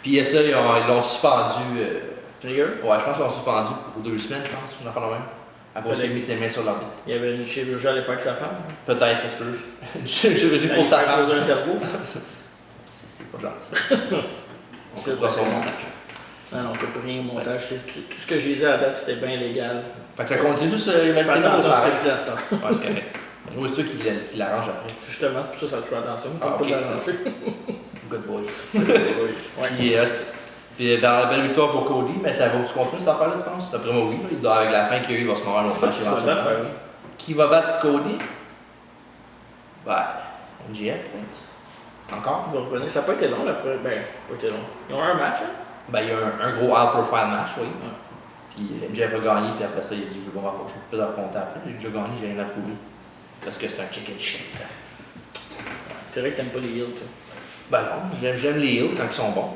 Puis ça, ils l'ont suspendu. Trigger? Ouais, je pense qu'ils l'ont suspendu pour 2 semaines, je pense, une affaire de même. À cause qu'il a mis ses mains sur l'arbitre. Il y avait une chirurgie à l'époque avec sa femme. Peut-être, ça se peut. Une chirurgie pour sa femme. Un cerveau. C'est pas gentil. On se fera son montage. Non, on peut pas rien au montage. Tout ce que j'ai dit à la date, c'était bien légal. Fait que ça continue sur l'humanité. Fais attention à ce que je dis à cette heure. Ouais, c'est correct. Nous, c'est toi qui l'arrange après. Justement, c'est pour ça que ça te fait attention. Ah, Pas ok, l'arranger. Good boy. Ouais. Puis dans la belle victoire pour Cody, ben, ça va continuer cette affaire-là, tu penses? D'après moi, oui. Avec la fin qu'il y a eu, il va se mourir l'autre match éventuellement. Qui va battre Cody? Ben, MJF peut-être. Encore? Il va revenir. Ça n'a pas été long, là. Ben, pas été long. Ils ont un match, hein? Ben, il y a un gros high profile match, oui. Ouais. Puis MJF a gagné, puis après ça, il a dit je vais m'approcher. Je peux affronter après. J'ai déjà gagné, j'ai rien à prouver. Parce que c'est un chicken shit. C'est vrai que t'aimes pas les heels, toi. Ben non, j'aime les heels quand ils sont bons.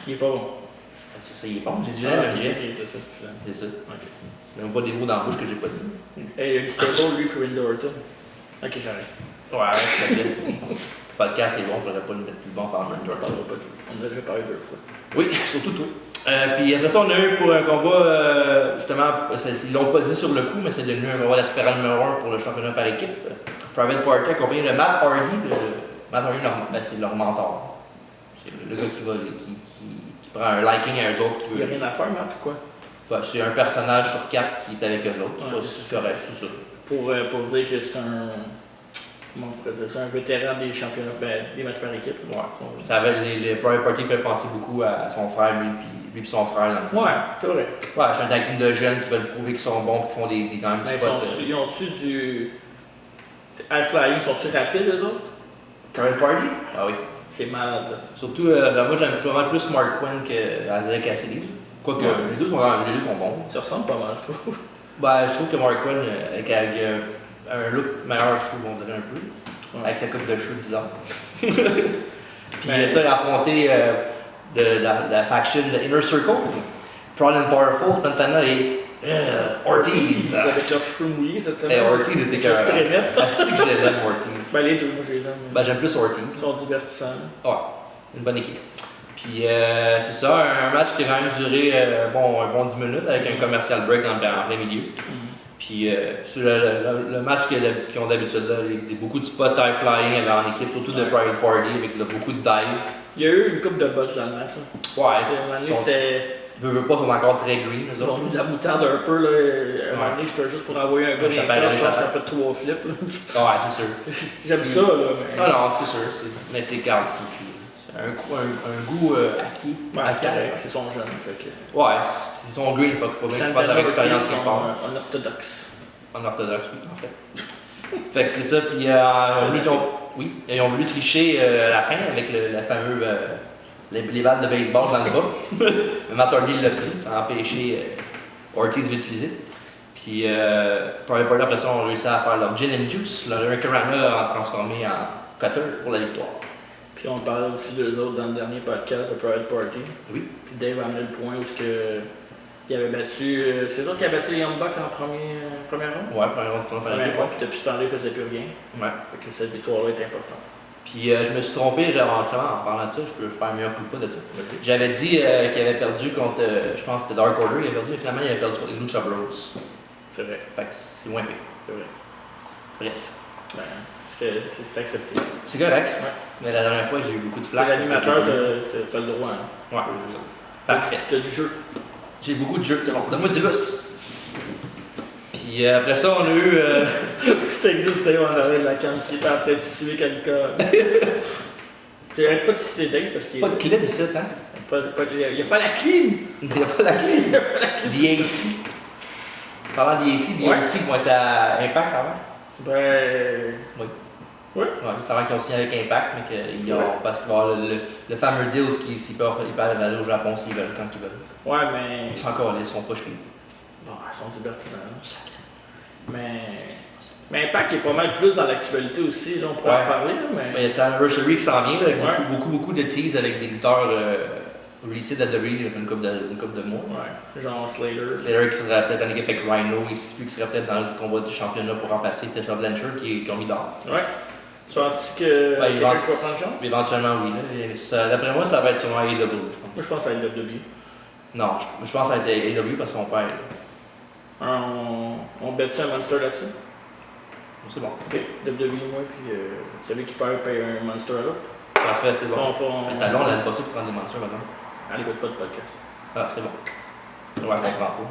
Il est pas bon. Ben, c'est ça, il est bon. J'ai dit j'aime MJF. C'est ça. Ok. Même pas des mots dans la bouche que j'ai pas dit. Hey, il y a une stable, lui, Randy Orton. Ok, j'arrête. Ouais, c'est bien. Le podcast est bon, je n'aurais pas le mettre plus bon par Randy Orton. On a déjà parlé 2 fois. Oui, surtout toi. Puis après ça, on a eu pour un combat, justement, ils l'ont pas dit sur le coup, mais c'est devenu un combat d'aspirant numéro 1 pour le championnat par équipe. Private Party accompagné de Matt Hardy. Matt Hardy, c'est leur mentor. C'est le gars qui prend un liking à eux autres. Il n'y a rien à faire, Matt, ou quoi? Ben, c'est un personnage sur 4 qui est avec eux autres. Ouais, c'est correct, tout ça. Pour dire que c'est un. Comment on pourrait dire ça? Un vétéran des championnats, des matchs par équipe. Ouais. Ça avait, les Private Party fait penser beaucoup à son frère, lui et son frère. Ouais, c'est vrai. Ouais, c'est un tag team de jeunes qui veulent prouver qu'ils sont bons et qui font des quand même des spots. Ils ont-tu du. High Flying, sont-tu rapides, eux autres? Private Party? Ah oui. C'est malade, là. Surtout, moi j'aime vraiment plus Mark Quinn que Isaiah Cassidy. Quoique, les deux sont bons. Ça ressemble pas mal, je trouve. Ben, je trouve que Mark Quinn, avec un look meilleur, je trouve, on dirait un peu. Ouais. Avec sa coupe de cheveux bizarre. Puis ça, il a affronté la faction de Inner Circle, Proud and Powerful, Santana et Ortiz. Avec leurs cheveux mouillés cette semaine. Ortiz était carrément. C'est que je l'aime, Ortiz. Ben, les deux, moi je les aime. Ben, j'aime plus Ortiz. Ils sont divertissants. Ouais, une bonne équipe. Puis c'est ça, un match qui a quand même duré un bon 10 minutes avec un commercial break en plein milieu. Puis sur le match qu'ils ont d'habitude, là, beaucoup de spots high flying en équipe, surtout de Private Party avec beaucoup de dive. Il y a eu une coupe de botch dans le match. Ouais, c'était. Veux pas, sont encore très green. Ils ont mis de la moutarde un peu. Là. Un moment donné, j'étais juste pour envoyer un gars dans le je pense qu'il a fait 3 flips. Là. Ouais, c'est sûr. J'aime ça. Là, mais... Ah non, c'est sûr. Mais c'est calme. Un goût acquis. C'est son jeune. Ouais, c'est son green. Il faut bien qu'ils fassent leur expérience quelque part. En orthodoxe. En orthodoxe, oui, en fait. Fait que c'est ça. Puis ils ont voulu tricher à la fin avec le fameux. Les balles de baseball dans le bas. Matt Hardy l'a pris, a empêché Ortiz d'utiliser. Puis, Private Party, après ça, on a réussi à faire leur gin and juice, leur Hurricanrana transformé en cutter pour la victoire. Puis, on parlait aussi d'eux autres dans le dernier podcast de Private Party. Oui. Puis, Dave a amené le point où il avait battu. C'est eux qui avaient battu les Young Bucks en première ronde? Ouais, première ronde. Puis, depuis ce temps-là, ils ne faisaient plus rien. Ouais. Fait que cette victoire-là est importante. Puis je me suis trompé, justement, en parlant de ça, je peux faire un meilleur coup de pas de ça. Okay. J'avais dit qu'il avait perdu contre, je pense que c'était Dark Order, il avait perdu, mais finalement il avait perdu contre les Lucha Bros. C'est vrai. Fait que c'est moins pire. C'est vrai. Bref. Ben, c'est accepté. C'est correct. Ouais. Mais la dernière fois, j'ai eu beaucoup de flaques. L'animateur, t'as le droit. Hein. Ouais, c'est ça. Parfait. T'as du jeu. J'ai beaucoup de jeux, c'est bon. Donne-moi du lousse. Puis après ça, on a eu. Je t'existe, on avait la cam qui était en train de tuer quelqu'un. J'arrête pas de citer Dave parce qu'il pas de clim ici, hein? Il n'y a pas la clim! Il n'y a pas la clim! DAC. Parlant d'DAC, DAC vont être à Impact, ça va? Ben. Oui. Oui. Ouais, c'est vrai qu'ils ont signé avec Impact, mais qu'ils ont. Parce qu'il va y avoir le fameux deal, ils peuvent aller au Japon s'ils veulent, quand ils veulent. Ouais, mais. Ils sont encore là, ils sont pas chevillés. Bon, ils sont divertissants. Mais Impact est pas mal plus dans l'actualité aussi, là, on pourrait en parler. Là, mais c'est l'anniversary qui s'en vient, là, avec beaucoup de teas avec des lutteurs releasés de WWE une couple de mois. Ouais, genre Slater. Slater qui faudrait peut-être en équipe avec Rhino, lui qui serait peut-être dans le combat du championnat pour remplacer Tessa Blanchard qui ont mis dehors. Ouais. Tu penses que Ouais, quelqu'un qui va prendre chance? Éventuellement, oui. Là. D'après moi, ça va être sûrement AEW, je pense. Moi, je pense à AEW. Non, je pense que ça va être AEW parce que son père. On bet-tu un monster là-dessus? C'est bon. Ok, WWE, moi, puis celui qui perd paye un monster à l'autre. Parfait, c'est bon. T'as long, on n'aime pas ça pour prendre des mensures, maintenant. Elle écoute pas de podcast. Ah, c'est bon. Ouais, on comprend pas.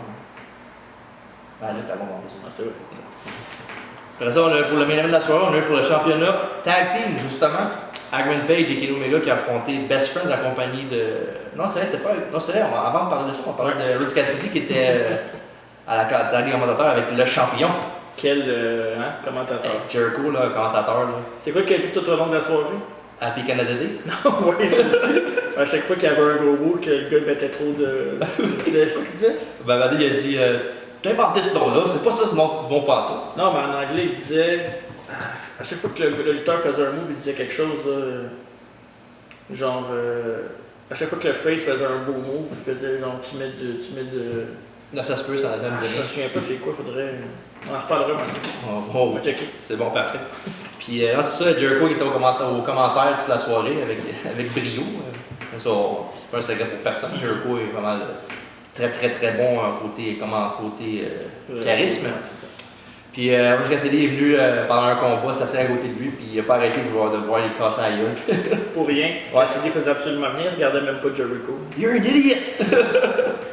Ben là, t'as bon, c'est vrai. Après ça, on a pour le main event de la soirée, on a eu pour le championnat Tag Team, justement. Hangman Page et Kenny Omega qui a affronté Best Friends, la compagnie de. Non, c'est vrai, c'était pas. Non, c'est vrai, avant de parler de ça, on parlait de Rich Cassidy qui était à la Ligue commentateur avec le champion. Quel commentateur? Jericho, là, commentateur. Là. C'est quoi qu'il a dit tout au long de la soirée? Happy Canada Day? Non, oui, c'est aussi. À chaque fois qu'il y avait un gros que le gars mettait trop de. C'est quoi qu'il disait? Ben, il a dit t'as inventé ce nom-là, c'est pas ça ce nom du bon panton. Non, mais en anglais, il disait. À chaque fois que le lutteur faisait un move, il disait quelque chose, là. Genre. À chaque fois que le face faisait un beau move, il faisait genre tu mets de. Non, ça se peut, ça me dit Je me souviens pas c'est quoi, faudrait. On en reparlera maintenant. On va checker. C'est bon, parfait. Puis c'est ça, Jericho qui était au commentaire toute la soirée avec brio. Ça, c'est pas un secret pour personne. Jericho est vraiment très très très bon côté charisme. Puis Orange Cassidy est venu pendant un combat, s'asseoir à côté de lui, puis il n'a pas arrêté de voir les casser à la gueule. Pour rien. Cassidy faisait absolument rien, il regardait même pas Jericho. You're an idiot!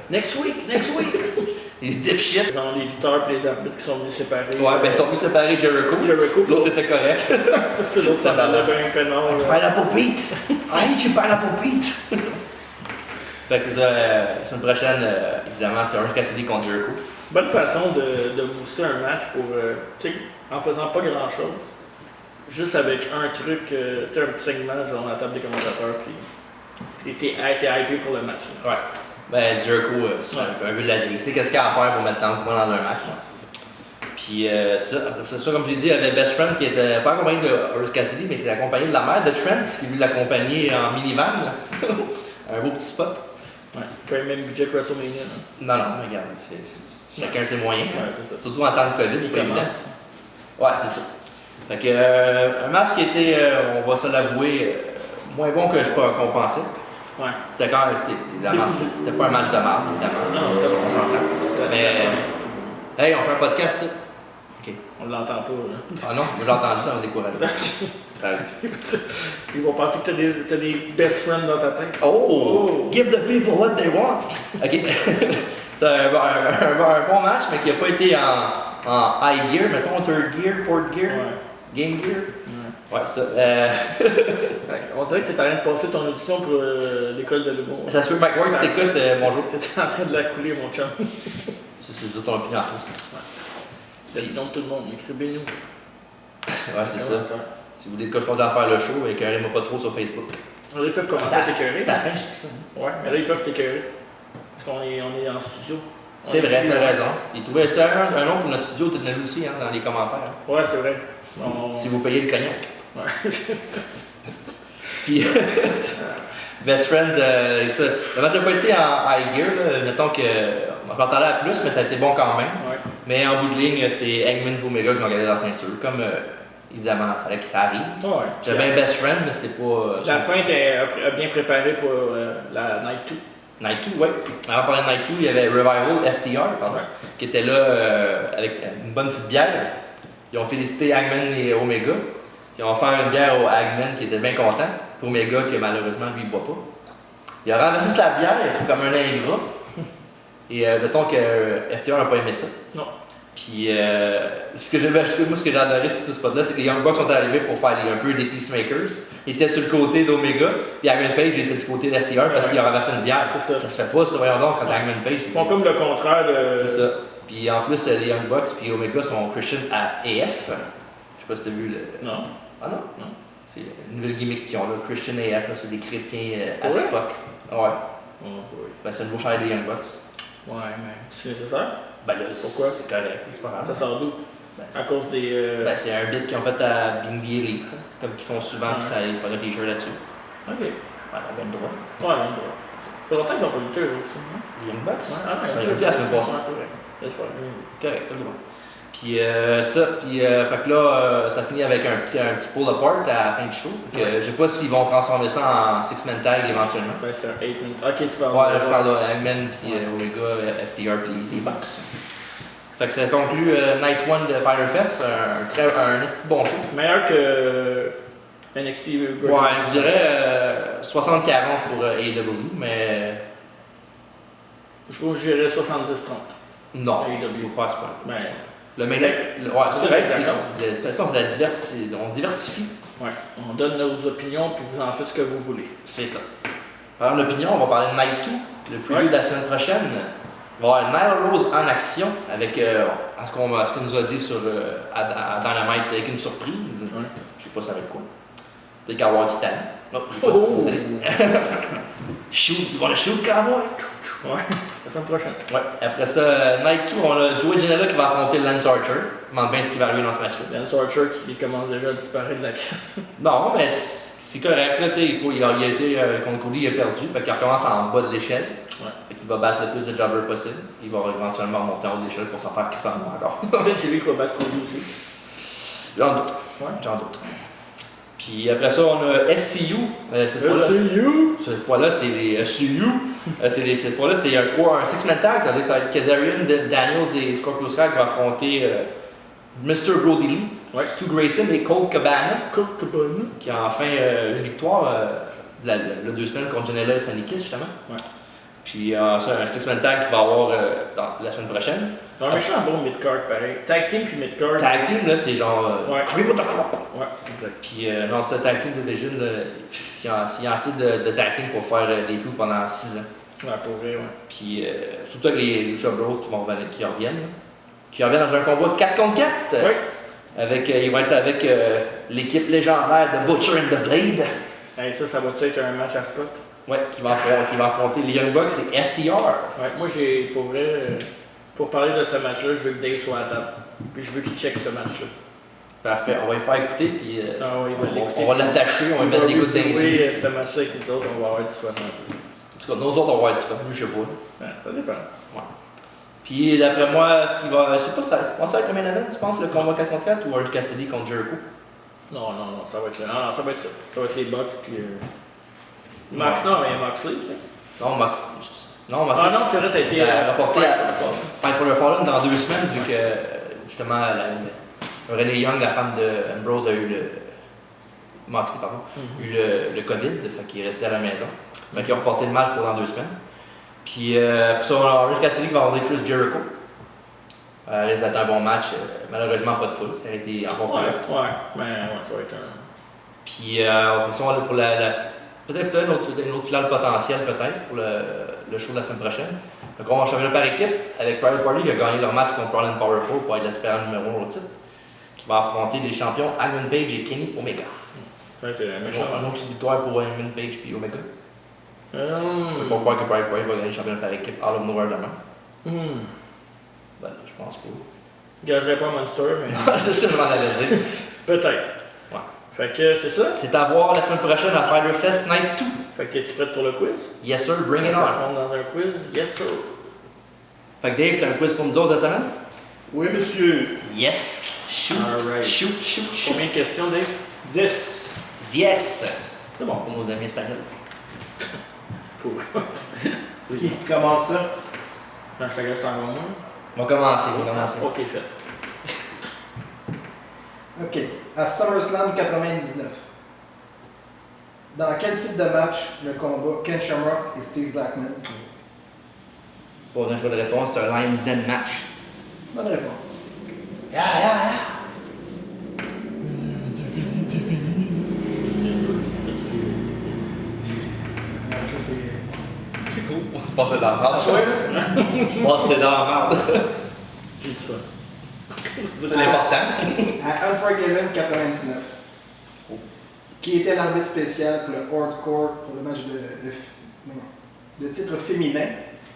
Next week! Les dipshit! Genre les lutteurs et les arbitres qui sont venus séparer. Ouais, ben ils sont venus séparer Jericho. L'autre était correct. C'est l'autre, ça valait bien pénal. Tu parles à Pete! Hey, tu parles à Pete! Fait que c'est ça, la semaine prochaine, évidemment, c'est Orange Cassidy contre Jericho. Bonne façon de mousser un match pour, tu sais, en faisant pas grand chose. Juste avec un truc, tu sais, un petit segment, genre à la table des commentateurs, puis t'es hypé pour le match. Là. Ouais. Ben, Jericho, c'est un peu de la vie. Il sait qu'est-ce qu'il y a à faire pour mettre le temps dans un match. Puis, c'est ça, comme je l'ai dit, il y avait Best Friends qui était pas accompagné de Orange Cassidy, mais qui était accompagné de la mère de Trent, qui est venu l'accompagner en minivan. Un beau petit spot. Ouais, pas le même budget que WrestleMania. Non, regarde. Chacun ses moyens. Ouais, c'est ça. Surtout en temps de COVID, c'est pas évident. Ouais, c'est ça. Fait que, un match qui était, on va se l'avouer, moins bon que qu'on pensait. Ouais. C'était pas un match de merde, évidemment. Non, c'était pas concentrant. Mais, hey, on fait un podcast, ça. Ok. On l'entend pas, là. Ah non, moi j'ai entendu, ça m'a découragé. Ils vont penser que t'as des best friends dans ta tête. Oh! Give the people what they want! Ok. C'est un bon match, mais qui n'a pas été en high gear, mettons, third gear, fourth gear, game gear. Ouais, ça. On dirait que tu es en train de passer ton audition pour l'école de l'humour. Ça se peut, Mike Ward, t'écoutes, bonjour. Tu étais en train de la couler, mon chum. C'est ton opinion à toi. C'est le nom de tout le monde, écrivez-nous. Ouais, c'est ça. Si vous voulez que je commence à faire le show, écœurez-moi pas trop sur Facebook. Là, ils peuvent commencer à t'écœurer. C'est à la fin, je dis ça. Ouais, mais là, ils peuvent t'écœurer. Parce qu'on est en studio. C'est vrai, t'as raison. Ils trouvaient ça un nom pour notre studio, tu nous aussi, dans les commentaires. Ouais, c'est vrai. Si vous payez le cognac. Ouais. Puis, Best Friends, ça. Le match n'a pas été en high gear, là. Mettons on s'entendait à plus, mais ça a été bon quand même. Ouais. Mais en bout de ligne, c'est Hangman et Omega qui ont gagné la ceinture. Comme, évidemment, ça arrive. Ouais. J'avais bien Best Friends, mais c'est pas. La fin était bien préparée pour la Night 2. Night 2, oui. Avant de parler de Night 2, il y avait Revival FTR, pardon, qui était là avec une bonne petite bière. Ils ont félicité Hangman et Omega. Ils ont offert une bière au Hangman qui était bien content. Puis Omega, que malheureusement, lui, il ne boit pas. Il a renversé sa bière comme un ingrat. Et mettons que FTR n'a pas aimé ça. Non. Puis ce que j'ai adoré tout ce spot-là, c'est que les Young Bucks sont arrivés pour faire un peu des peacemakers. Ils étaient sur le côté d'Omega, puis Hangman Page était du côté d'FTR parce qu'il a renversé une bière. C'est ça. Ça se fait pas, ça, voyons donc, quand Hangman Page. Ils font comme le contraire de. C'est ça. Puis en plus, les Young Bucks puis Omega sont Christian à AF. Je sais pas si t'as vu le. Non. Ah non? Non. C'est une nouvelle gimmick qu'ils ont là. Christian AF, c'est des chrétiens as fuck. Ouais. Oui. Ben, c'est le nouveau chandail des Young Bucks. Ouais, mais c'est nécessaire? Ben là, pourquoi? C'est correct, c'est pas grave. Ça sort d'où? Ben, à cause des. Ben, c'est un bit qu'ils ont fait à Being the Elite, comme qu'ils font souvent, puis ça, ils font un t-shirt là-dessus. Ok. Ben, on a bien le droit. Ouais, bien le droit. Ça fait longtemps qu'ils n'ont pas lutté eux aussi, non? Les Young Bucks? Ouais, ils ont lutté la semaine passée. Ouais, c'est vrai. Correct, t'as le droit. Puis fait que là, ça finit avec un petit pull apart à la fin du show. Je sais pas s'ils vont transformer ça en 6-man tag éventuellement. Ben, c'est un 8-man. Ok, tu parles. Ouais, là, je parle de Hangman, puis Omega, FTR, puis les Bucks. Fait que ça conclut Night 1 de Fyter Fest, un esti bon show. Meilleur que NXT. Ouais, je dirais 60-40 pour AEW, mais. Je trouve que je dirais 70-30. Non, AEW. pas à ce point. Ben, le main event, ouais, c'est vrai. De toute façon, on diversifie. Ouais, on donne nos opinions, puis vous en faites ce que vous voulez. C'est ça. Parlant d'opinion, on va parler de Night 2, le preview de la semaine prochaine. Il va y avoir Nyla Rose en action avec ce qu'on nous a dit à Dynamite avec une surprise. Ouais. Je sais pas ça va être quoi. Peut-être qu'à avoir du talent. Oh! Shoot, ils vont le shoot cowboy. Ouais, la semaine prochaine. Ouais. Après ça, Night 2, on a Joey Janela qui va affronter Lance Archer. Je me demande bien ce qui va arriver dans ce match-là. Lance Archer qui commence déjà à disparaître de la carte. Non, mais c'est correct. Là, il a été contre Cody, il a perdu. Fait qu'il recommence en bas de l'échelle. Ouais. Fait qu'il va battre le plus de jobbers possible. Il va éventuellement monter en haut de l'échelle pour s'en faire crisser encore. Peut-être c'est lui qui va battre Cody aussi. J'en doute. Ouais. J'en doute. Puis après ça, on a SCU. Cette fois-là, c'est les SCU. Cette fois-là, c'est un 6-man tag. Ça va être Kazarian, Daniels et Scorpio Sky qui vont affronter Mr. Brody Lee, Stu Grayson et Colt Cabana. Qui a enfin une victoire le 2 semaines contre Janela et Sandy Kiss, justement. Ouais. Puis ça, un 6-man tag qui va avoir la semaine prochaine. Un méchant bon mid-card pareil. Tag team puis mid-card. Tag team, là, c'est genre. Cream of the crop! Ouais, exact. Puis non, ce tag team division, il y a assez de tag team pour faire des flous pendant 6 ans. Ouais, pour vrai, ouais. Puis surtout avec les Lucha Bros qui reviennent. Qui reviennent dans un combat de 4 contre 4. Ouais. Ils vont être avec l'équipe légendaire de Butcher and the Blade. Hey, ça va-tu être un match à spot? Ouais, qui va affronter les Young Bucks et FTR. Ouais, moi j'ai, pour vrai, pour parler de ce match-là, je veux que Dave soit à table. Puis je veux qu'il check ce match-là. Parfait, on va y faire écouter, puis on va l'attacher, on va mettre des gouttes d'insu. Oui, ce match-là avec nous autres, on va avoir du fun en plus. En tout cas, nous autres, on va avoir du fun, je sais pas. Ouais, ça dépend. Ouais. Puis d'après moi, je sais pas, ça va être le main event, tu penses, le combat 4 contre 4 ou Orange Cassidy contre Jericho? Non, ça va être là. Non, ça va être ça. Ça va être les Bucks, puis. Max, non, mais Moxley, ça. Non, Max. Ah non, c'est vrai, ça a été rapporté à Fight for the Fallen dans 2 semaines, vu que justement Renee Young, la femme de Ambrose, a eu Moxley, pardon, eu le COVID, fait qu'il est resté à la maison. Fait qu'il a reporté le match pour dans 2 semaines. Puis ça, on a Orange Cassidy qui va avoir Chris Jericho. Ils attendent un bon match, malheureusement pas de foule, ça a été en bon correct. Ouais, ça va être un. Puis après ça, on va pour peut-être une autre finale potentielle peut-être pour le show de la semaine prochaine. Donc on va championnat par équipe avec Private Party qui a gagné leur match contre Prowling Powerful pour être l'aspirant numéro 1 au titre, qui va affronter les champions Hangman Page et Kenny Omega. Ouais, une autre victoire pour Hangman Page et Omega. Je peux pas croire que Private Party va gagner le championnat par équipe out of nowhere demain. Ben je pense pas. Je gagerais pas Monster, mais. C'est ça que je m'en avais dit. Peut-être. Ouais. Fait que c'est ça. C'est à voir la semaine prochaine à Fyter Fest Night 2. Fait que es-tu prête pour le quiz? Yes sir, bring it on. On rentre dans un quiz? Yes sir. Fait que Dave, t'as un quiz pour nous autres cette semaine? Oui, monsieur. Yes! Shoot! Right. Shoot! Combien de questions, Dave? 10. Yes! C'est bon pour nos amis espagnols. Qui commence ça? Non, je te gâche encore moins. On va commencer, Ok, fait. Ok. À SummerSlam 99. Dans quel type de match le combat Ken Shamrock et Steve Blackman? Pour un choix de réponse, c'est un Lions Den match. Bonne réponse. Yeah! Ça, c'est. C'est cool. On se passait dans la merde. Je pense que c'était dans la merde. J'ai du fun. C'est l'important. À Unforgiven 99. Qui était l'arbitre spécial pour le Hardcore pour le match de titre féminin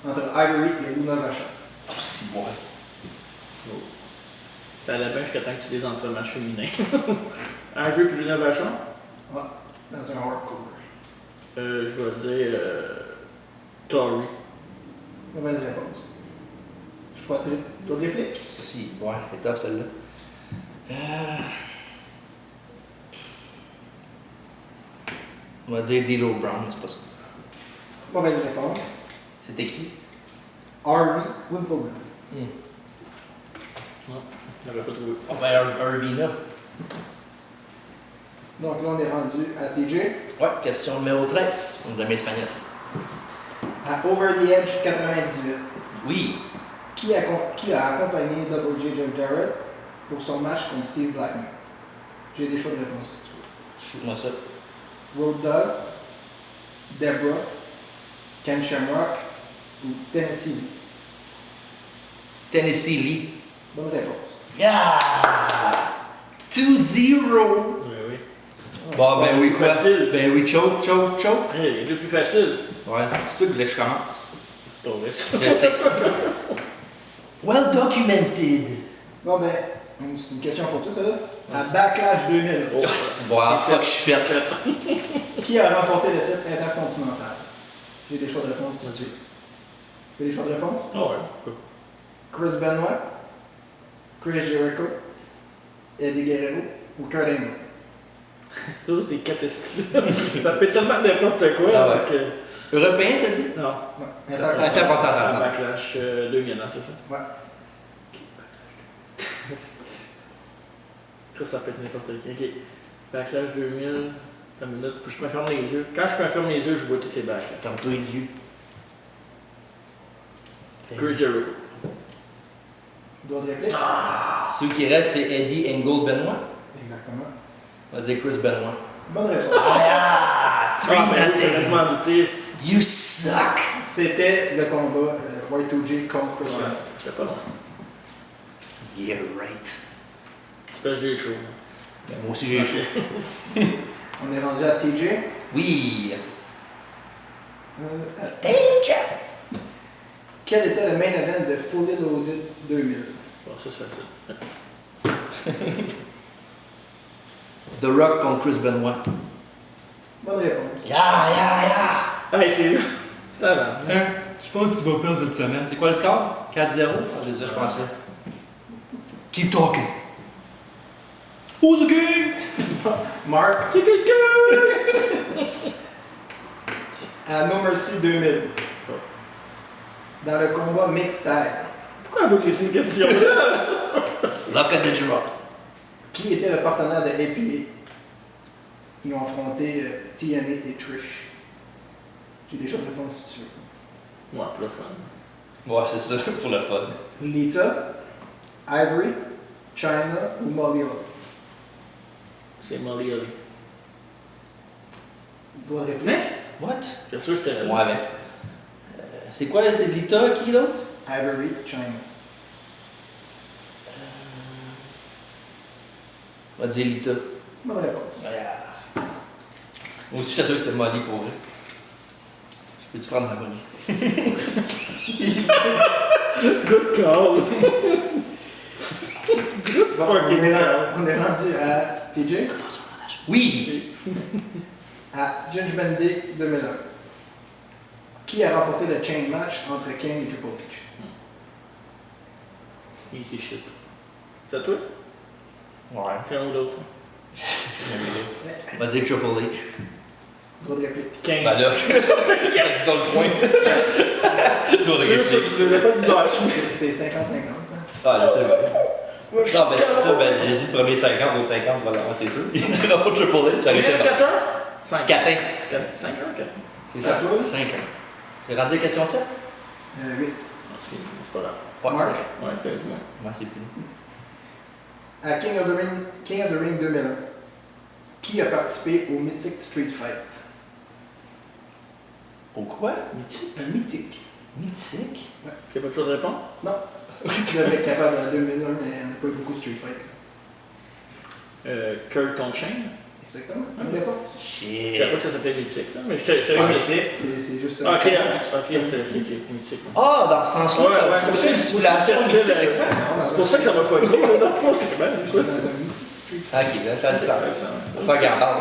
entre Ivory et Luna Vachon? Oh, si bon. Ça allait bien jusqu'à temps que tu les entre matchs féminins. Ivory et Luna Vachon? Ouais, dans un Hardcore. Je vais dire. Tori. Mauvaise réponse. Je crois que D'autres répliques? Si, ouais, c'est tough celle-là. On va dire D'Lo Brown, mais c'est pas ça. Mauvaise réponse. C'était qui? Harvey Wimbledon. Non, je l'avais pas trouvé. Oh, ben, Irvina. Donc là, on est rendu à TJ. Ouais, question numéro 13. Nos amis espagnols. À Over the Edge 98. Oui. Qui a accompagné Double J Jeff Jarrett pour son match contre Steve Blackman? J'ai des choix de réponse si tu veux. Shoot-moi ça. Road Dogg, Deborah, Ken Shamrock ou Tennessee Lee? Tennessee Lee. Bonne réponse. Yeah! 2-0! Oui. Bon, ben oui, quoi? Facile. Ben oui, choke. Les deux plus faciles. Ouais, c'est toi qui voulais que je commence. C'est pas vrai, ça. Je sais. Well documented. Bon ben, c'est une question pour toi, celle-là. À Backlash 2000, Oh, wow, fuck, je suis fait. qui a remporté le titre intercontinental? J'ai des choix de réponse si tu veux. Tu veux des choix de réponse? Ah ouais. Chris Benoit, Chris Jericho, Eddie Guerrero ou Kurt Angle? C'est tout, c'est catastrophique. Ça fait tellement n'importe quoi Ah ouais. parce que. Européen, t'as dit? Non. Non, Intercontinental. Backlash 2000, hein, c'est ça? Ouais. Chris, ça peut être n'importe qui. Ok. Backlash 2000. Une minute, faut que je me ferme les yeux. Quand je me ferme les yeux, je vois toutes les backlash. Ferme-toi les yeux. Chris Jericho. D'autres répliques? Celui qui reste, c'est Eddie Angle Benoit. Exactement. On va dire Chris Benoit. Bonne réponse. Ah, Honnêtement, douté. You suck! C'était le combat Y2J contre Chris Benoit. C'était pas long. Yeah, right. C'est parce que j'ai chaud. Ben, moi aussi, j'ai chaud. On est rendu à TJ. Oui. Quel était le main event de Fully Loaded 2000? Bon, ça c'est facile. The Rock contre Chris Benoit. Bonne réponse. Yeah! Hey, c'est. Ça va. Je pense que tu vas perdre cette semaine. C'est quoi le score? 4-0? Ah, c'est ça, je pensais. Keep talking. Who's the king? Mark. C'est quelqu'un! À No Mercy 2000. Dans le combat mixed tag, Pourquoi on a posé cette question-là? Luck at the draw. qui était le partenaire de APA? Ils ont affronté TNA et Trish. J'ai des choses de réponse si tu veux. Ouais, pour le fun. Ouais, c'est ça, pour le fun. Lita, Ivory, China ou Molly Holly? C'est Molly Holly. Doigt de réplique. What? C'est sûr que c'était. Ouais, mais. C'est quoi là? C'est Lita, qui l'autre? Ivory, China. On va dire Lita. Bonne réponse. Moi aussi, je suis sûr que c'était Molly pour vrai. Je peux-tu prendre la Molly? Good call! Bon, on est rendu à TJ. Oui! À Judgment Day 2001. Qui a remporté le chain match entre Kane et Triple H? Easy shit. C'est à toi? Ouais. C'est un ou l'autre? On va dire Triple H. Droit de réplique. Kane. Ben là, yes! Dans le point. Tour de Juste ça, réplique. je faisais pas de bâche. C'est 50-50. Hein? Ah, je sais, ouais. Non, ben c'est ça, ben j'ai dit le premier 50, l'autre 50, voilà, c'est sûr. Il dira pas Triple H, j'arrêtais Combien? pas. 4-1? 5. 4 1. 5-1, 4 C'est C'est à ça, toi? 5 1. C'est rendu à question 7? 8. C'est pas grave. Ouais, Marc? c'est Ouais, c'est moi. moi, c'est fini. À King of the Ring 2001. Qui a participé au Mythic Street Fight? Au quoi? Mythique. Un mythique. Mythique? T'as pas de chose de répondre? Non. Tu devrais être capable en 2001, mais on n'a pas eu beaucoup de Street Fight. Kurt contre Shane. Exactement. Bonne réponse. Je Shit. savais pas que ça s'appelait Mythique, là, mais je savais que c'était. C'est juste Ah, ok, match. parce que c'est Mythique. Ah, dans ce sens-là, Ouais, ouais, je je pensais que sais, c'est la je mythique. cherchais le- C'est pour ça que ça m'a fucké. Là, dans le fond, c'est quand même. J'étais dans un mythique Street Fight. Ah, ok, là, ça a du sens. Sans qu'elle en parle.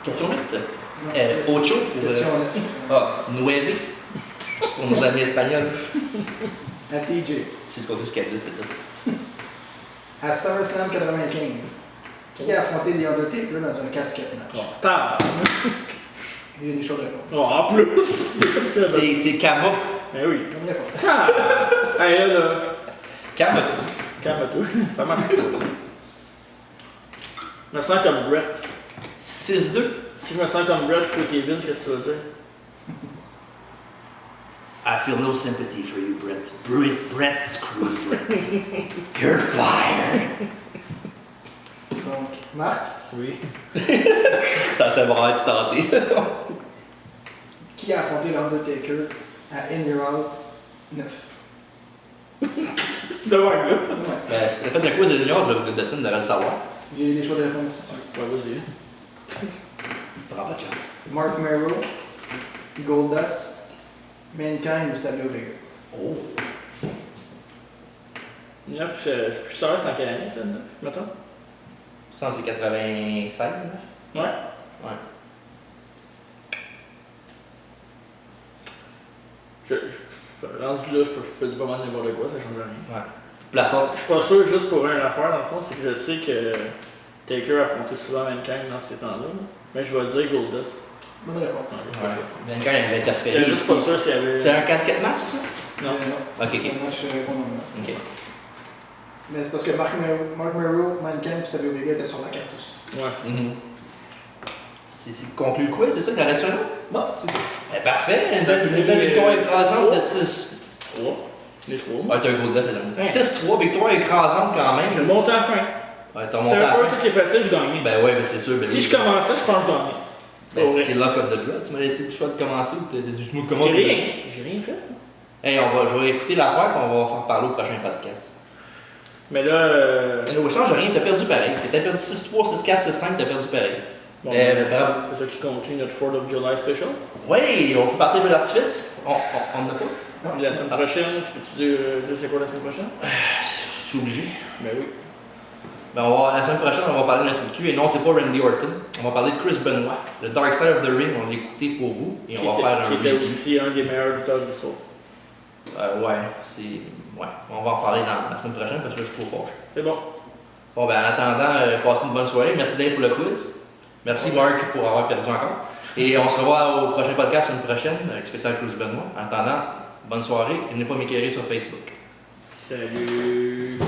Question 8. Non, Ocho. Question 9. Ah, nueve. Pour nos amis espagnols. À TJ. C'est ce qu'on dit jusqu'à 10, c'est ça. À SummerSlam 95. Qui a affronté The Undertaker dans un casquette match? Oh, t'as. J'ai des choses à réponse. Oh, en plus! C'est Kama. Ben oui. Bonne réponse. Ah! Hey, là. Kama. Calme-toi. Ça marche pas. Je me sens comme Brett. 6-2. Si je me sens comme Brett pour Kevin, qu'est-ce que tu veux dire? I feel no sympathy for you, Brett. Brett, screw Brett. You're fired. Donc, Marc, Oui. Ça te va être tenté. qui a affronté l'Undertaker à In Your House 9? De même, là. Ouais. Ben, le fait de quoi, les juniors, je vais vous dessus, vous devez le savoir. J'ai des choix de réponse si tu veux. Ouais, vas-y. Prends pas de chance. Mark Merrow, Goldust, Mankind ou Savio Vega? Oh. Là, je suis plus sûr, c'est en quelle année, ça, là? Mettons? Ça, c'est 96, Ouais. Ouais. Rendu là, je peux dire pas mal n'importe quoi, ça change rien. Ouais. Plafond. Je suis pas sûr, juste pour une affaire, dans le fond, c'est que je sais que Taker affrontait souvent Mankind dans ces temps-là. Mais je vais dire Goldust. Bonne réponse. Ouais. Mankind avait interféré. J'étais juste pas sûr s'il y avait. C'était un casquette match, ça? Non. Non. Ok, ok. C'est un match répondant. Ok. Mais c'est parce que Mark Merrow, Mankind et Savio Vega étaient sur la carte aussi. Ouais, c'est ça. C'est conclu le quiz, c'est ça? Il en reste un autre? Non, c'est tout. Ben, parfait. Une Ça belle finit victoire les écrasante de 6-3. 6. 3. Les 3. Ouais, t'as un gros de c'est Ouais. 6-3, victoire écrasante quand même. Je monte à la fin. Ouais, t'as C'était monté un à peu la fin. toutes les faciles, je gagnais. Ben ouais, mais c'est sûr. Ben, Si oui. je commençais, je pense que je gagnais. Ben, Pour vrai. c'est luck of the draw. Tu m'as laissé le choix de commencer ou t'as dit juste comment? J'ai rien fait. Hey, je vais écouter l'affaire et on va s'en reparler au prochain podcast. Mais là. Au change de rien, t'as perdu pareil. T'as perdu 6-3, 6-4, 6-5, t'as perdu pareil. Bon, bravo. c'est ça qui conclut notre 4th of July special. Oui, on peut partir de l'artifice. On n'a pas. Puis la semaine prochaine, peux-tu dire c'est quoi la semaine prochaine? Je suis obligé. Ben oui. Ben la semaine prochaine, on va parler de notre cul. Et non, c'est pas Randy Orton. On va parler de Chris Benoit. Le Dark Side of the Ring, on l'a écouté pour vous. Et on va faire un qui était review. aussi un des meilleurs lutteurs de l'histoire. Ouais, ouais, on va en parler dans la semaine prochaine parce que là, je suis trop fâché. C'est bon. Bon, ben en attendant, passez une bonne soirée. Merci d'être pour le quiz. Merci Marc pour avoir perdu encore. Et on se revoit au prochain podcast la semaine prochaine avec spécial Chris Benoit. En attendant, bonne soirée et venez pas m'éclairer sur Facebook. Salut.